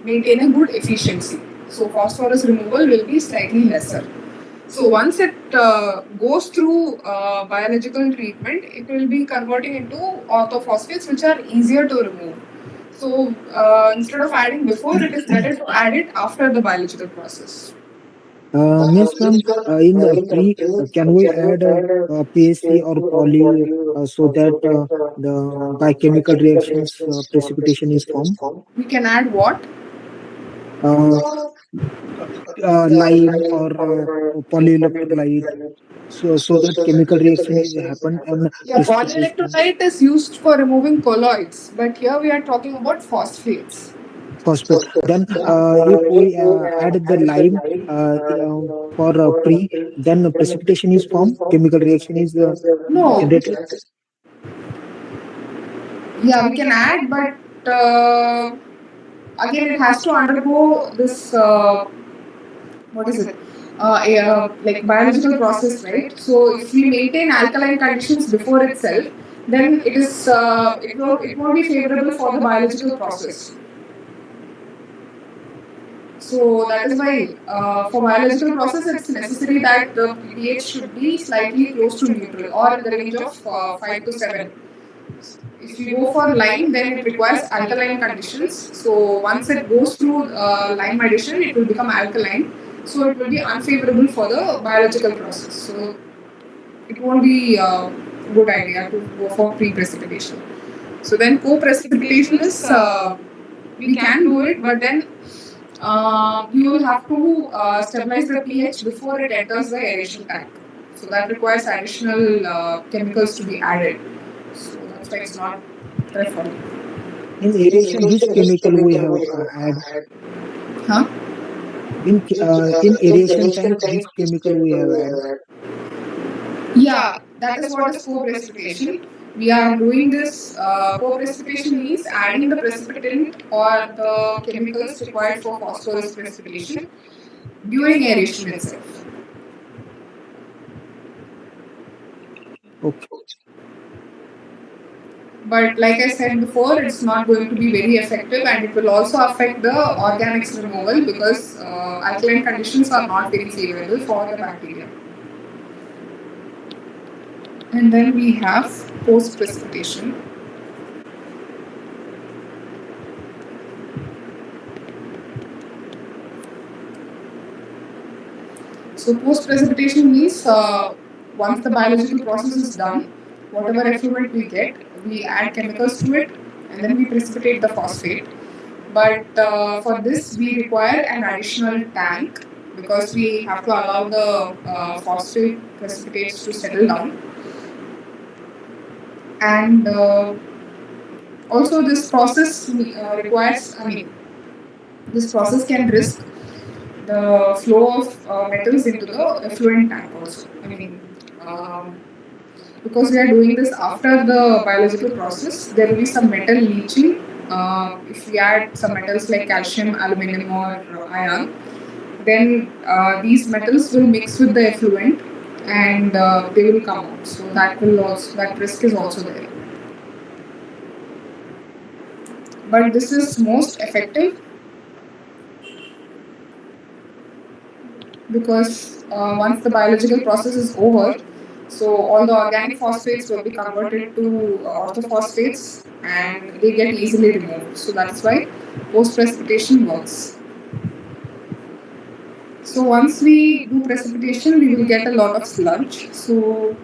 maintain a good efficiency. So phosphorus removal will be slightly lesser. So once it goes through biological treatment, it will be converting into orthophosphates, which are easier to remove. So instead of adding before, it is better to add it after the biological process. Means, ma'am, in the pre, can we add PSC or poly so that the by chemical reactions precipitation is formed? We can add what? Uh, Lime or polyelectrolyte, so that chemical reaction is happen and Yeah, precipitation polyelectrolyte is used for removing colloids, but here we are talking about phosphates. phosphate. Then, if we add the lime for pre, then precipitation is formed, chemical reaction is No, generated. yeah, we can add, but again, it has to undergo this what is it? Like biological process, right? So if we maintain alkaline conditions before itself, then it won't be favorable for the biological process. So that is why for biological process it's necessary that the pH should be slightly close to neutral or in the range of 5 to 7. If you go for lime, then it requires alkaline conditions. So once it goes through lime addition, it will become alkaline. So it will be unfavorable for the biological process. So it won't be a good idea to go for pre-precipitation. So then co-precipitation is we can do it, but then you will have to stabilize the pH before it enters the aeration tank. So that requires additional chemicals to be added. So that's why it's not preferred. In aeration, which chemical we have add? Huh? In aeration tank, which chemical we have add? Yeah, that is what is co-precipitation. We are doing this co-precipitation means adding the precipitant or the chemicals required for phosphorus precipitation during aeration itself. Okay. But like I said before, it's not going to be very effective, and it will also affect the organics removal because alkaline conditions are not very favorable for the bacteria. And then we have post precipitation. So post precipitation means once the biological process is done, whatever effluent we get, we add chemicals to it, and then we precipitate the phosphate. But for this, we require an additional tank because we have to allow the phosphate precipitates to settle down. And also, this process requires, this process can risk the flow of metals into the effluent tank also. Because we are doing this after the biological process, there will be some metal leaching. If we add some metals like calcium, aluminum, or iron, then these metals will mix with the effluent and they will come out. So that risk is also there. But this is most effective because once the biological process is over, so all the organic phosphates will be converted to orthophosphates and they get easily removed. So that's why post precipitation works. So once we do precipitation, we will get a lot of sludge. So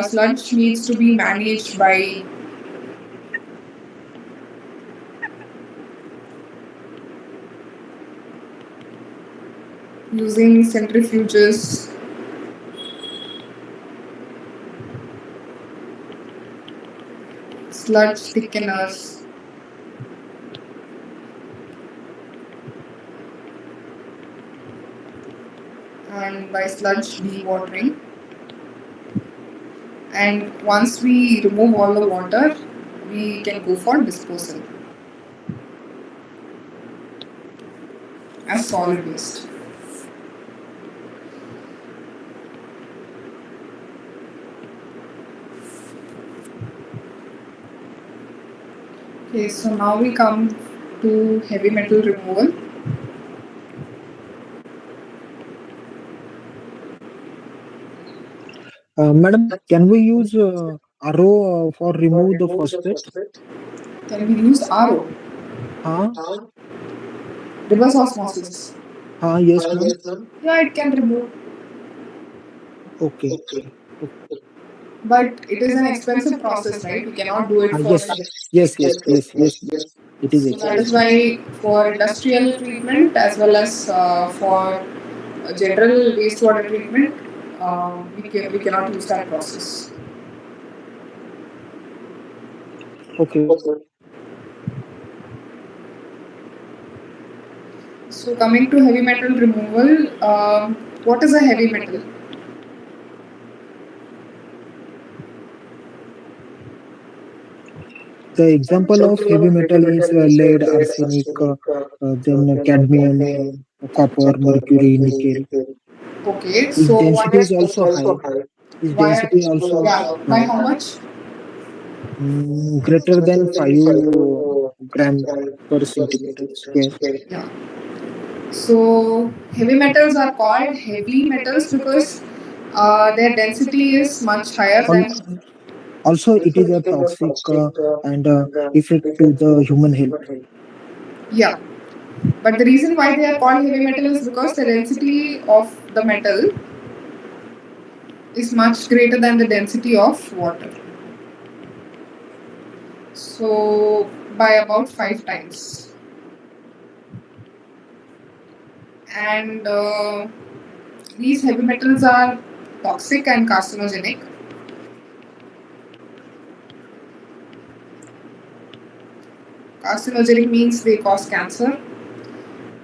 sludge needs to be managed by using centrifuges, sludge thickeners, and by sludge dewatering. And once we remove all the water, we can go for disposal as solid waste. Okay, so now we come to heavy metal removal. Madam, can we use RO for remove the phosphate? Can we use RO, Huh? reverse osmosis? Yes, ma'am. Yeah, it can remove, Okay. but it is an expensive process, right? We cannot do it for. Yes. Yes. It is So that is expensive. why for industrial treatment as well as for general wastewater treatment, we cannot use that process. Okay. So coming to heavy metal removal, what is a heavy metal? The example of heavy metal is lead, arsenic, then cadmium, copper, mercury, nickel. Okay, Its so density is also high. Its why? density also Yeah, by high. how much? Greater than 5 gram per centimeter square. Yeah. So heavy metals are called heavy metals because their density is much higher Al- than. Also, it is a toxic and effect to the human health. Yeah. But the reason why they are called heavy metal is because the density of the metal is much greater than the density of water. So by about 5 times. And these heavy metals are toxic and carcinogenic. Carcinogenic means they cause cancer,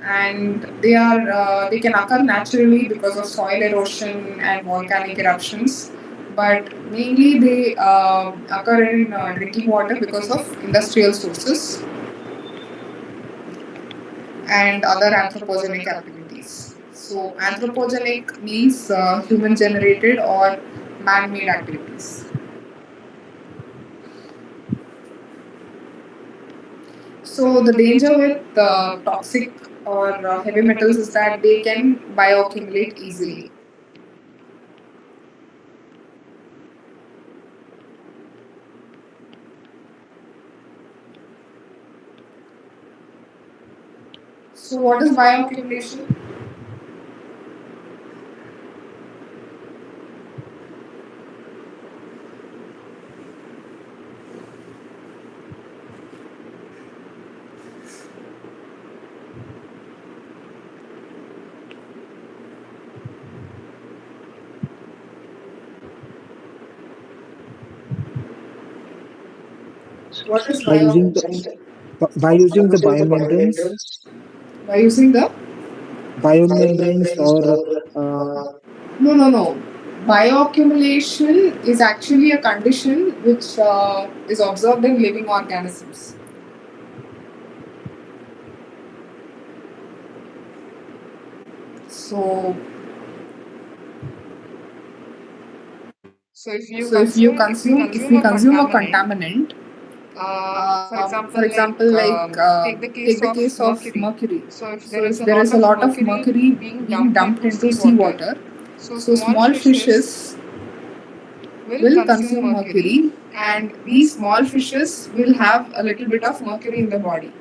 and they can occur naturally because of soil erosion and volcanic eruptions. But mainly they occur in drinking water because of industrial sources and other anthropogenic activities. So anthropogenic means human generated or man-made activities. So the danger with toxic or heavy metals is that they can bioaccumulate easily. So what is bioaccumulation? What is By using the bioaccumulation? biomembranes, By using the or no. Bioaccumulation is actually a condition which is observed in living organisms. So, So if we consume a contaminant, for for example, example, take the take the case case of of mercury. mercury. So So if if there there is is a a lot lot of of mercury mercury being being dumped dumped into into seawater, seawater, so so small small fishes fishes will will consume consume mercury, mercury, and and these these small small fishes fishes will will have have a a little little bit bit of of mercury mercury in in the the body. body.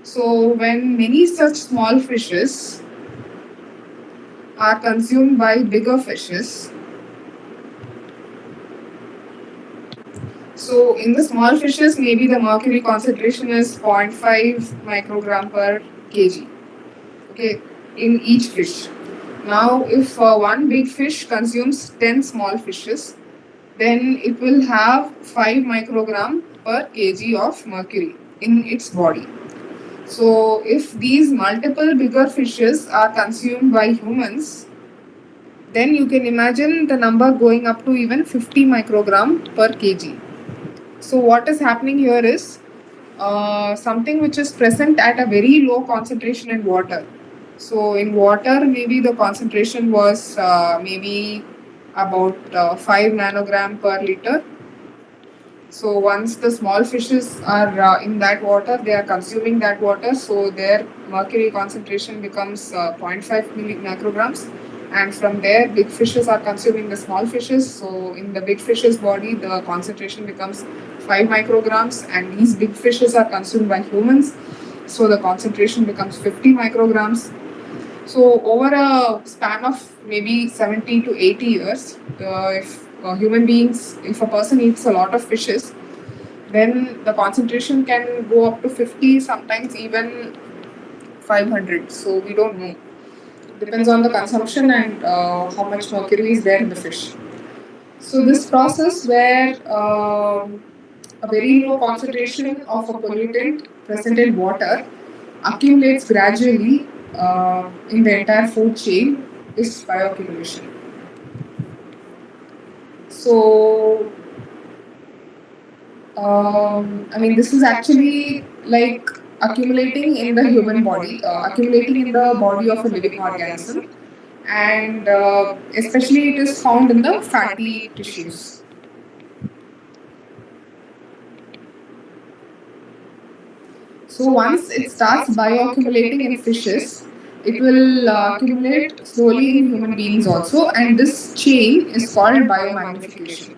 So So when when many many such such small small fishes fishes are are consumed consumed by by bigger bigger fishes, fishes, so so in in the the small small fishes, fishes, maybe maybe the the mercury mercury concentration concentration is is zero zero point point 0.5 0.5 microgram microgram per per kg. kg, Okay, okay, in in each each fish. fish. Now, Now, if if one one big big fish fish consumes consumes 10 10 small small fishes, fishes, then then it it will will have have 5 5 microgram microgram per per kg kg of of mercury mercury in in its its body. body. So, So if if these these multiple multiple bigger bigger fishes fishes are are consumed consumed by by humans, humans, then you can imagine the number going up to even 50 microgram per kg. So, what is happening here is something which is present at a very low concentration in water. So, in water, maybe the concentration was maybe about 5 nanogram per liter. So once the small fishes are in that water, they are consuming that water. So their mercury concentration becomes zero point 0.5 micrograms, and from there, big fishes are consuming the small fishes. So in the big fish's body, the concentration becomes 5 micrograms, and these big fishes are consumed by humans. So the concentration becomes 50 micrograms. So over a span of maybe 70 to 80 years, if human beings, if a person eats a lot of fishes, then the concentration can go up to 50, sometimes even 500. So we don't know. Depends on the consumption and how much mercury is there in the fish. So this process where a very low concentration of a pollutant present in water accumulates gradually in the entire food chain is bioaccumulation. So, I mean, this is actually like accumulating in the human body, accumulating in the body of a living organism, and especially it is found in the fatty tissues. So once it starts bioaccumulating in fishes, it will accumulate slowly in human beings also, and this chain is called biomagnification.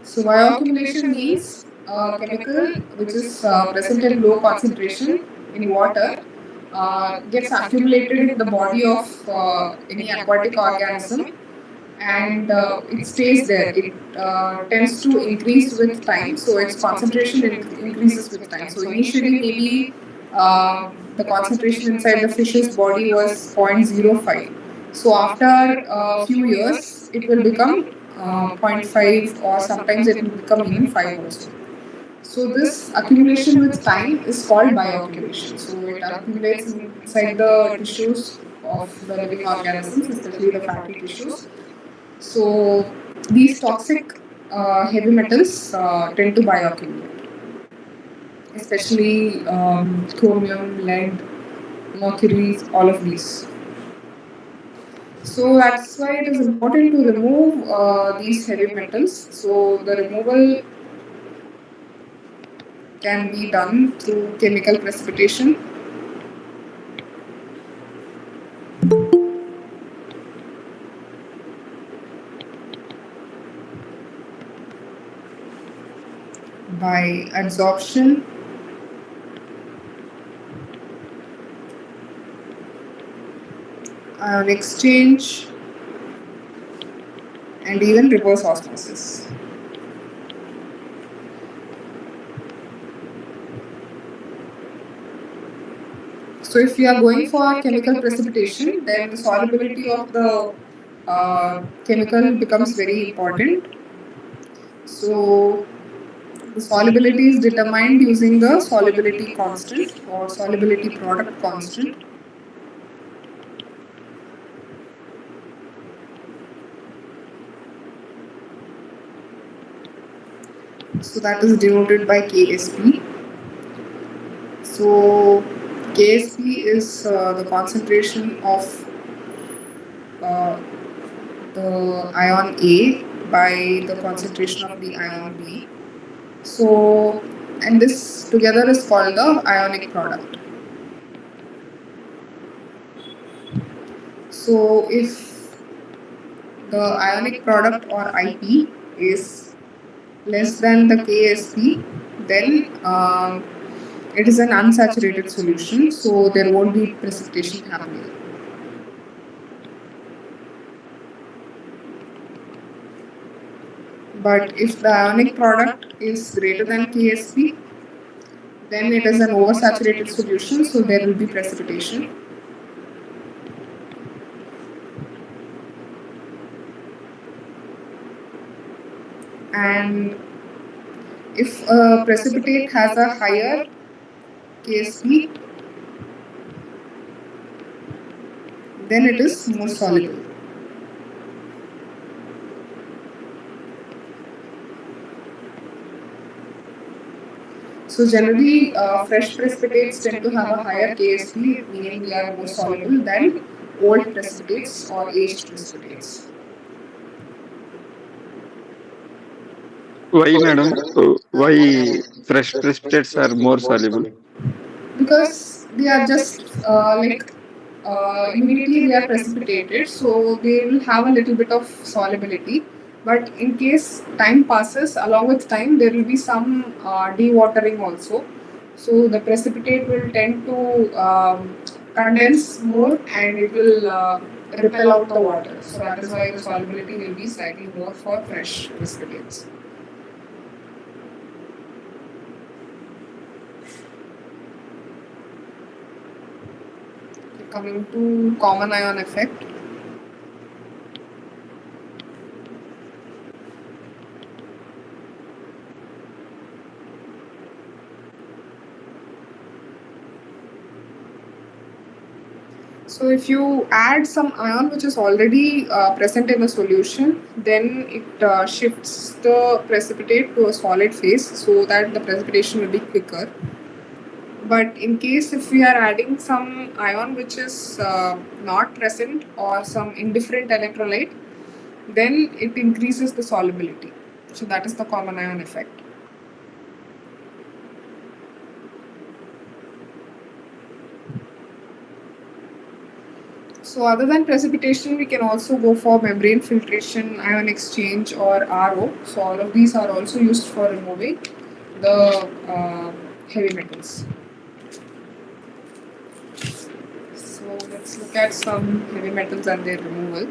So bioaccumulation means a chemical which is present in low concentration in water gets accumulated in the body of any aquatic organism, and it stays there. It tends to increase with time, so its concentration increases with time. So initially, maybe the concentration inside the fish's body was 0.05. So after a few years, it will become 0.5, or sometimes it will become even 5 also. So this accumulation with time is called bioaccumulation. So it accumulates inside the tissues of the living organisms, especially the fatty tissues. So these toxic heavy metals tend to bioaccumulate, especially chromium, lead, mercury, all of these. So that's why it is important to remove these heavy metals. So the removal can be done through chemical precipitation. By adsorption, ion exchange, and even reverse osmosis. So if we are going for chemical precipitation, then the solubility of the chemical becomes very important. So the solubility is determined using the solubility constant or solubility product constant. So that is denoted by Ksp. So KSP is the concentration of uh, the ion A by the concentration of the ion B. So, and this together is called the ionic product. So, if the ionic product or IP is less than the KSP, then it is an unsaturated solution, so there won't be precipitation happening. But if the ionic product is greater than KSP, then it is an oversaturated solution, so there will be precipitation. And if a precipitate has a higher KSP, then it is more soluble. So generally, fresh precipitates tend to have a higher KSP, meaning they are more soluble than old precipitates or aged precipitates. Why, madam? Why fresh precipitates are more soluble? Because they are just immediately they are precipitated, so they will have a little bit of solubility. But in case time passes, along with time, there will be some dewatering also. So the precipitate will tend to condense more and it will repel out the water. So that is why the solubility will be slightly more for fresh precipitates. Coming to common ion effect. So if you add some ion which is already present in a solution, then it shifts the precipitate to a solid phase so that the precipitation will be quicker. But in case if we are adding some ion which is not present or some indifferent electrolyte, then it increases the solubility. So that is the common ion effect. So other than precipitation, we can also go for membrane filtration, ion exchange or RO. So all of these are also used for removing the heavy metals. So let's look at some heavy metals and their removal.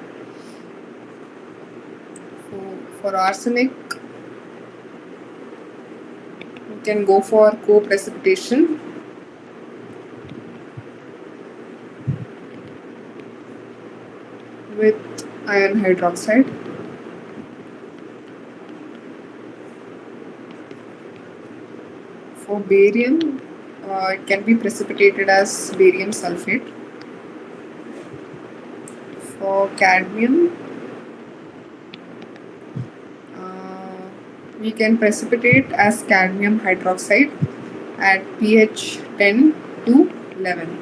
So for arsenic, we can go for co-precipitation. With iron hydroxide. For barium, it can be precipitated as barium sulfate. For cadmium, we can precipitate as cadmium hydroxide at pH 10 to 11.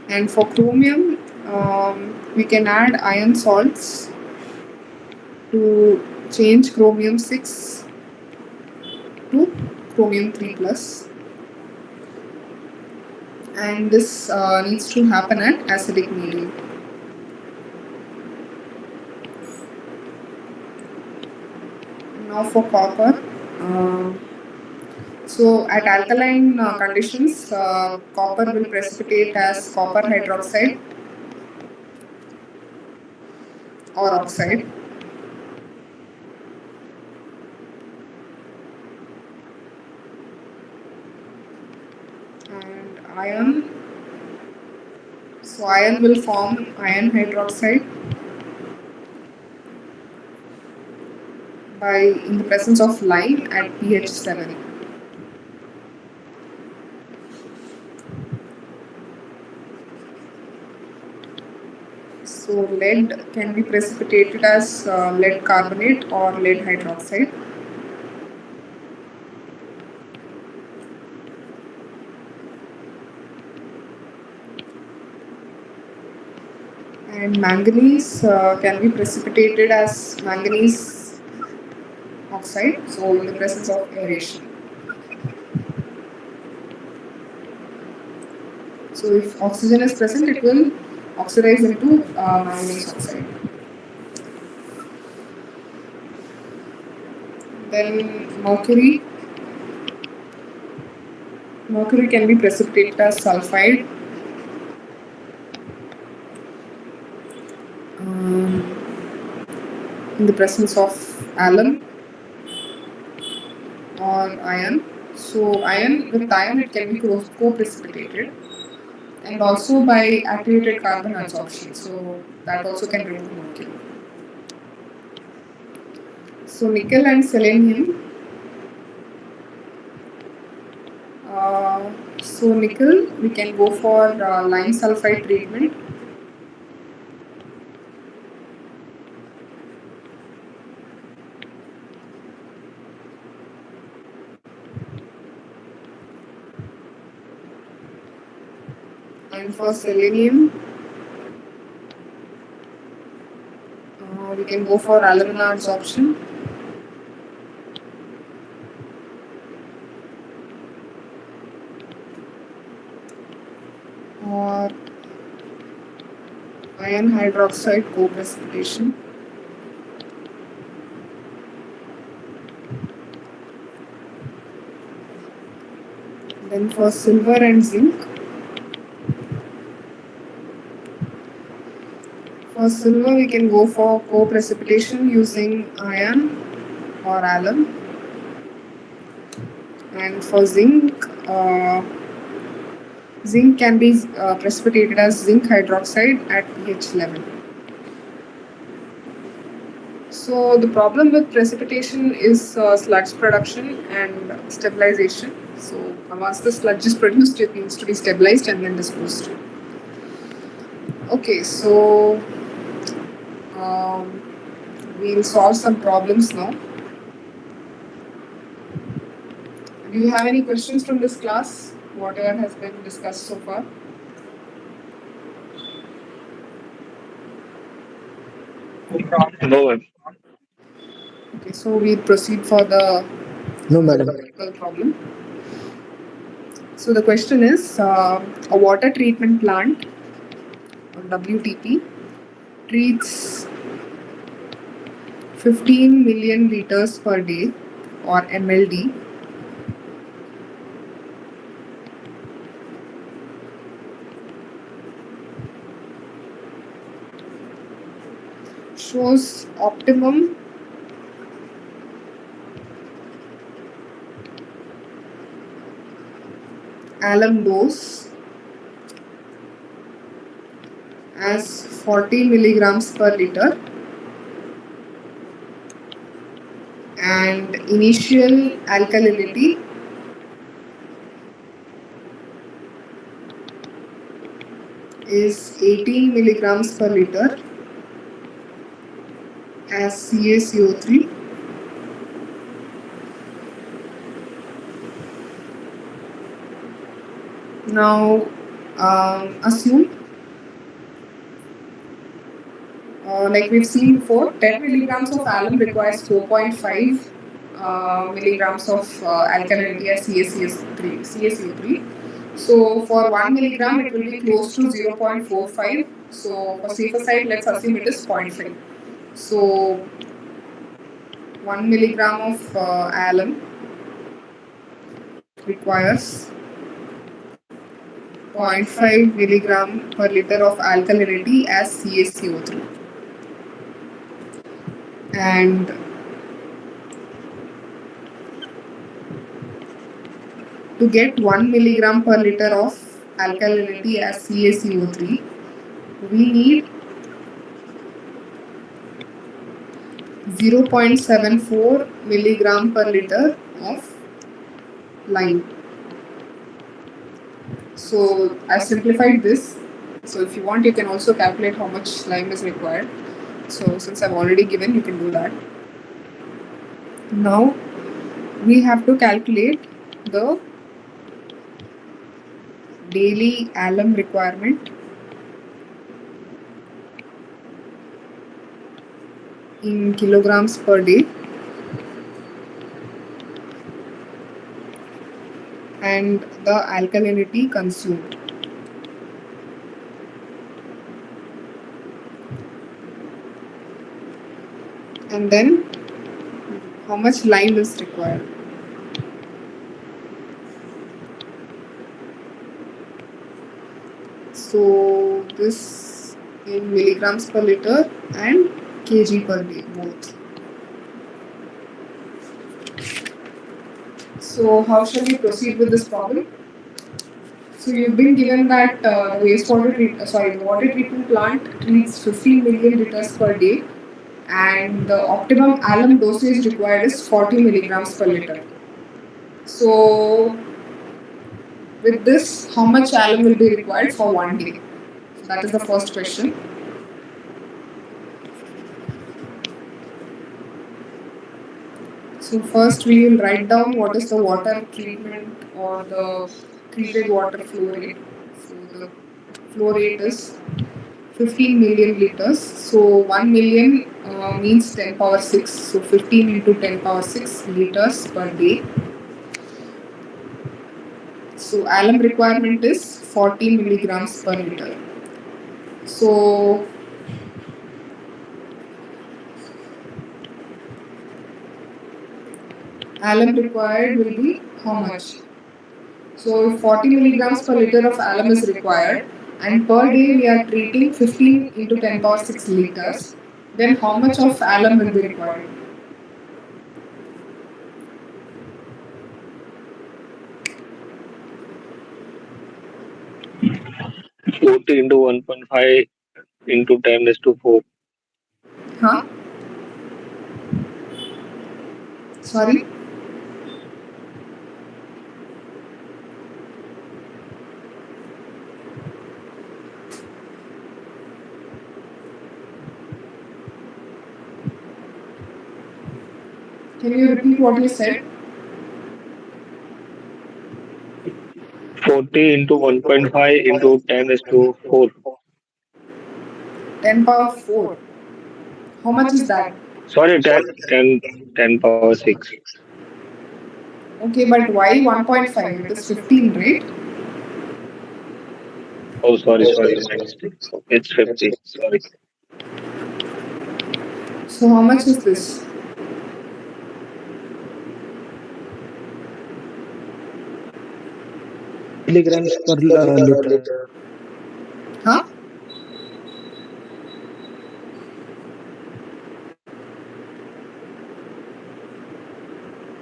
And for chromium, we can add iron salts to change chromium 6 to chromium 3 plus. And this needs to happen at acidic medium. Now for copper. So at alkaline conditions, copper will precipitate as copper hydroxide or oxide. And iron. So iron will form iron hydroxide in the presence of lime at pH 7. So lead can be precipitated as lead carbonate or lead hydroxide. And manganese can be precipitated as manganese oxide, so in the presence of aeration. So if oxygen is present, it will oxidize into manganese oxide. Then mercury. Mercury can be precipitated as sulfide. In the presence of alum or iron. So with iron it can be co-precipitated, and also by activated carbon adsorption. So that also can remove mercury. So nickel and selenium. So nickel, we can go for lime sulfide treatment. And for selenium, we can go for alumina adsorption. Or iron hydroxide co-precipitation. Then for silver and zinc, for silver we can go for co-precipitation using iron or alum. And for zinc, zinc can be precipitated as zinc hydroxide at pH 11. So the problem with precipitation is sludge production and stabilization. So once the sludge is produced, it needs to be stabilized and then disposed. Okay, so we'll solve some problems now. Do you have any questions from this class? Whatever has been discussed so far? No one. Okay, so we'll proceed for the No, madam. theoretical problem. So the question is, a water treatment plant, or WTP, treats 15 million liters per day, or MLD, shows optimum alum dose as 40 milligrams per liter, and initial alkalinity is 18 milligrams per liter as CaCO3. Now assume, like we've seen before, 10 milligrams of alum requires 4.5 milligrams of alkalinity as CaCO3. So for 1 milligram it will be close to 0.45. So for safer side, let's assume it is 0.5. So 1 milligram of alum requires 0.5 milligram per liter of alkalinity as CaCO3. And to get 1 milligram per liter of alkalinity as CaCO3, we need 0.74 milligram per liter of lime. So I simplified this. So if you want, you can also calculate how much lime is required. So since I've already given, you can do that. Now we have to calculate the daily alum requirement in kilograms per day, and the alkalinity consumed. And then how much lime is required. So this in milligrams per liter and kg per day both. So how shall we proceed with this problem? So you've been given that the water treatment plant treats 15 million liters per day, and the optimum alum dosage required is 40 milligrams per liter. So with this, how much alum will be required for 1 day? So that is the first question. So first we will write down what is the water treatment or the treated water flow rate. So the flow rate is 15 million liters. So 1 million means 10 power 6. So 15 into 10 power 6 liters per day. So alum requirement is 40 milligrams per liter. So alum required will be how much? So if 40 milligrams per liter of alum is required, and per day we are treating 15 into 10 power 6 liters, then how much of alum will be required? Forty into 1.5 into 10 raised to 4. Huh? Sorry? Can you repeat what you said? 40 into 1.5 into 10 raised to 4. 10 power 4. How much is that? Sorry, 10 power 6. Okay, but why 1.5? It is 15, right? Oh, sorry, my mistake. It's 50. Sorry. So how much is this? Milligrams per liter. Huh?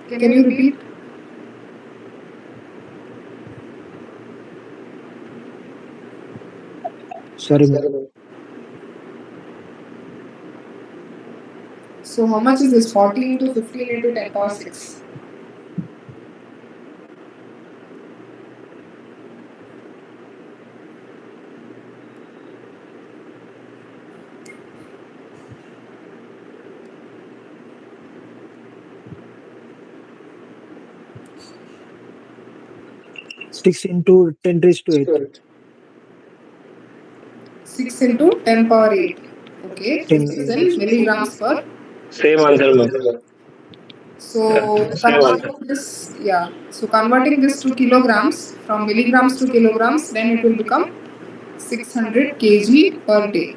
Can you repeat? Sorry, ma'am. So how much is this? 40 into 15 into 10 power 6. Six into 10 raised to 8. 6 into 10 power 8. Okay, 10 this is in milligrams per. Same answer, ma'am. So Same answer. converting this to kilograms, from milligrams to kilograms, then it will become 600 kg per day.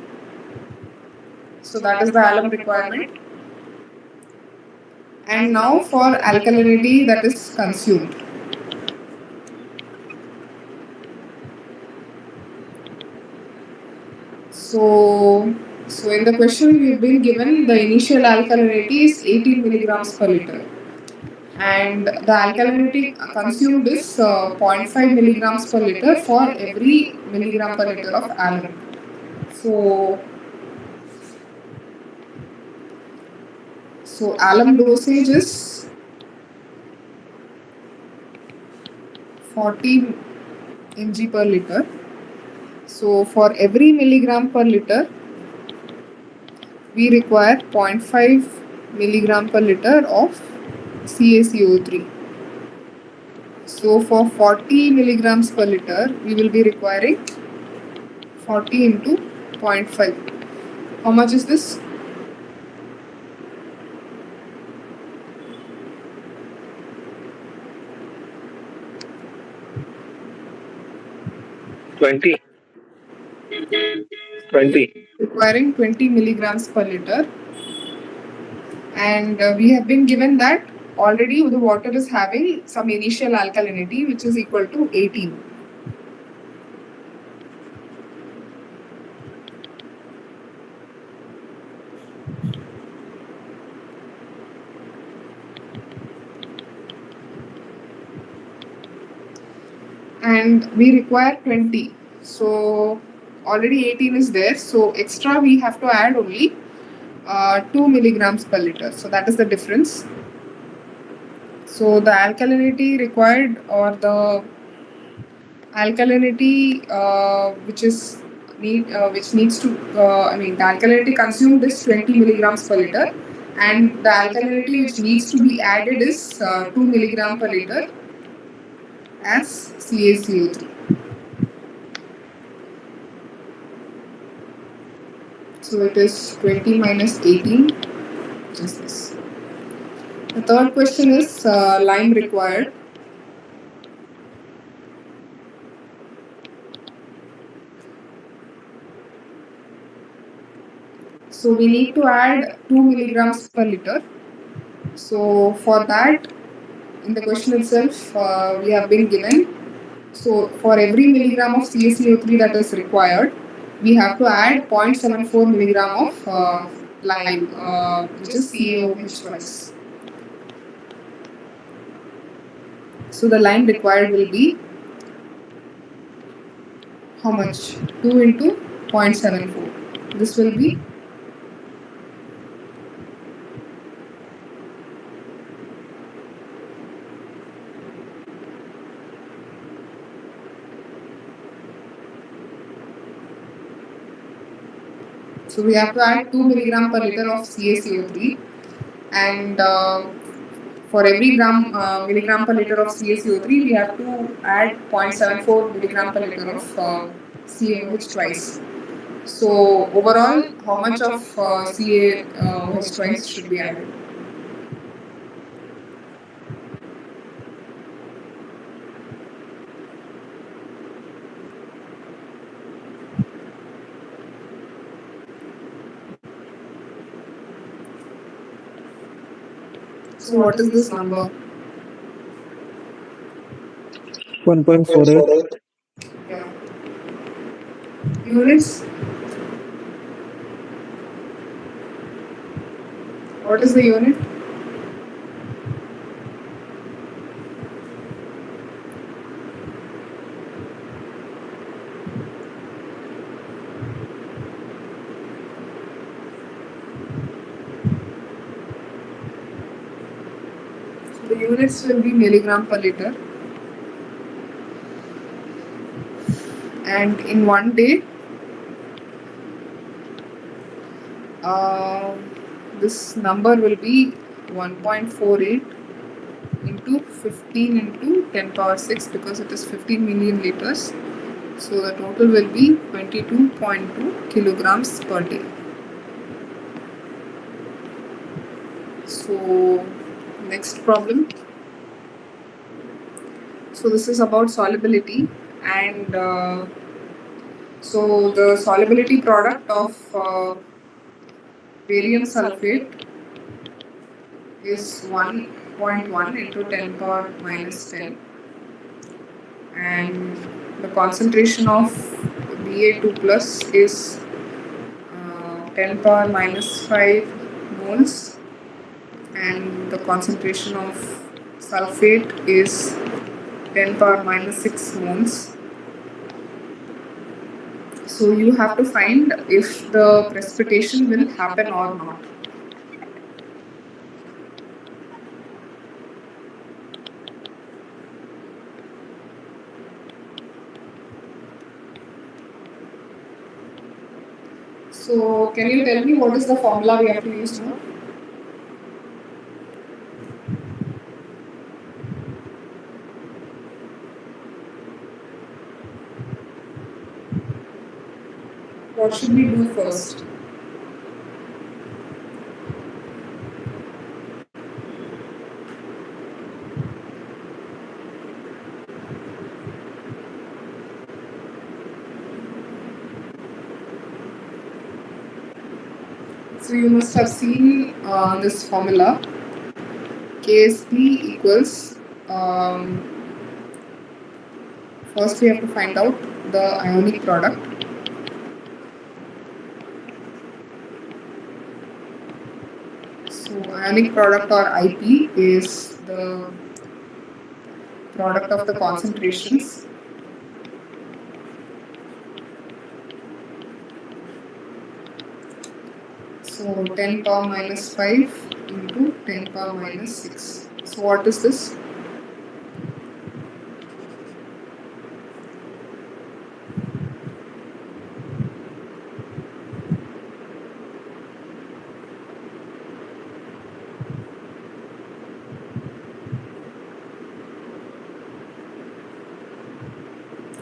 So that is the alum requirement. And now for alkalinity that is consumed. So in the question we've been given the initial alkalinity is 18 milligrams per liter. And the alkalinity consumed is 0.5 milligrams per liter for every milligram per liter of alum. So alum dosage is 40 mg per liter. So for every milligram per liter, we require 0.5 milligram per liter of CaCO3. So for 40 milligrams per liter, we will be requiring 40 into 0.5. How much is this? 20, 20. requiring 20 milligrams per liter, and we have been given that already the water is having some initial alkalinity which is equal to 18. And we require 20, so already 18 is there, so extra we have to add only 2 milligrams per liter, so that is the difference. So the alkalinity required, or the alkalinity which needs to the alkalinity consumed is 20 milligrams per liter, and the alkalinity which needs to be added is 2 milligram per liter as CaCO3. So it is 20 minus 18, which is this. The third question is lime required. So we need to add 2 milligrams per liter. So for that, in the question itself, we have been given. So for every milligram of CaCO3 that is required, we have to add 0.74 milligram of lime, which is CaOH twice. So the lime required will be how much? 2 into 0.74. This will be so we have to add 2 milligram per liter of CaCO3, and for every milligram per liter of CaCO3, we have to add 0.74 milligram per liter of CaOH twice. So overall, how much of CaOH twice should be added? So what is this number? 1.48. Yeah. Units? What is the unit? The units will be milligram per liter, and in one day, this number will be 1.48 into 15 into 10 power 6, because it is 15 million liters. So the total will be 22.2 kilograms per day. So next problem. So this is about solubility, and so the solubility product of barium sulfate is 1.1 into 10 power minus 10, and the concentration of Ba2 plus is 10 power minus 5 moles, and the concentration of sulfate is 10 power minus 6 moles. So you have to find if the precipitation will happen or not. So can you tell me what is the formula we have to use now? What should we do first? So you must have seen this formula. KSP equals, um, first we have to find out the ionic product. So ionic product or IP is the product of the concentrations. So 10 power minus 5 into 10 power minus 6. So what is this?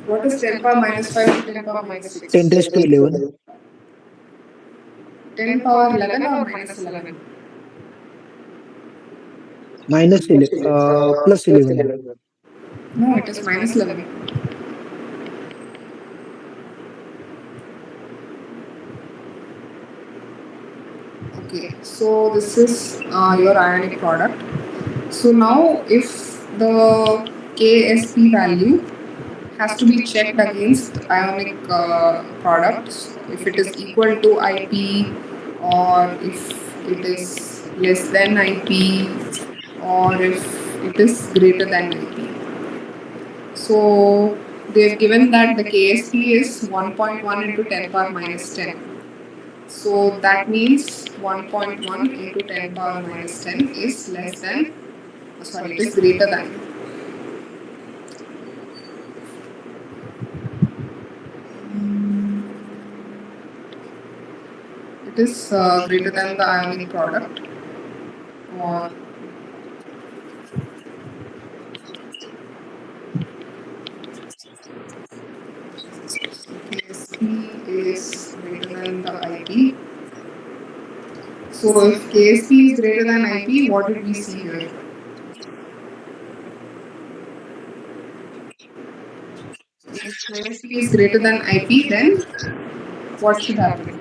What is 10 power minus 5 to 10 power minus 6? 10 raised to 11 10 power 11 or minus 11? minus 11 plus 11 ma'am. No, it is minus 11. Okay, so this is your ionic product. So now if the KSP value has to be checked against ionic product, so if it is equal to IP or if it is less than IP or if it is greater than IP. So they've given that the KSP is 1.1 into 10 power minus 10. So that means 1.1 into 10 power minus 10 is less than, sorry, it is greater than. It is greater than the ionic product, or KSP is greater than the IP. So if KSP is greater than IP, what did we see here? If KSP is greater than IP, then what should happen?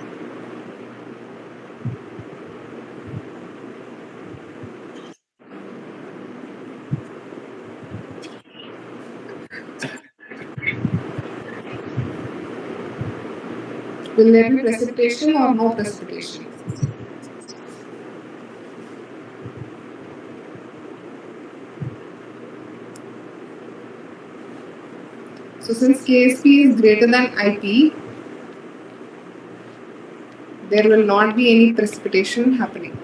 Will there be precipitation or no precipitation? So since KSP is greater than IP, there will not be any precipitation happening.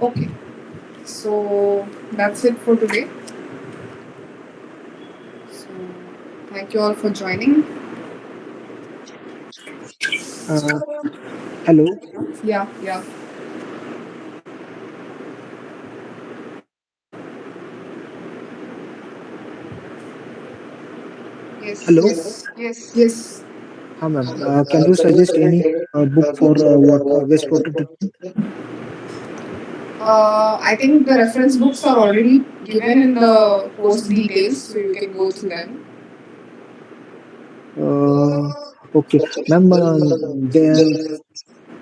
Okay, so that's it for today. So thank you all for joining. Hello. Yeah, yeah. Yes, Hello. yes. Ma'am. Can you suggest any book for wastewater treatment? I think the reference books are already given in the course details, so you can go through them. Okay, ma'am.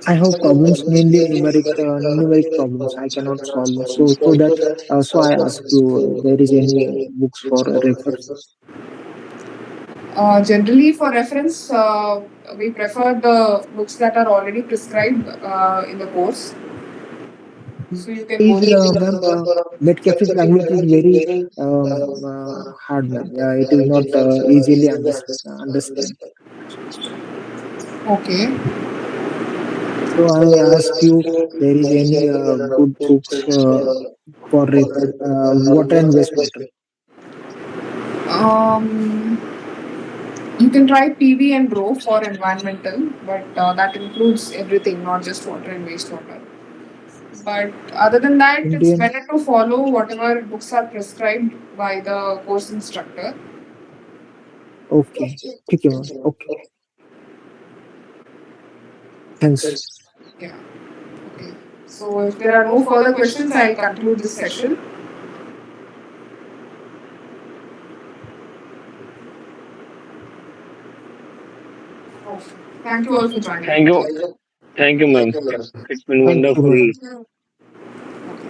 I have problems mainly numeric problems. I cannot solve. So that so I ask you, there is any books for refer? Generally, for reference, we prefer the books that are already prescribed in the course. So you can go Is through. ma'am, Metcalfe's language is very hard, ma'am. It is not easily understand. Okay. So I ask you, there is any good books for refer water and wastewater? Um, you can try PV and RO for environmental, but that includes everything, not just water and wastewater. But other than that, it's Indian. better to follow whatever books are prescribed by the course instructor. Okay, ठीक है ma'am. Okay, thanks. Yeah. Okay. So if there are no further questions, I'll conclude this session. Thank you all for joining. Thank you. Thank you, ma'am. It's been Thank you, wonderful. ma'am.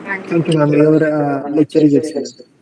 Thank Thank you, you. ma'am. Your lecture is excellent.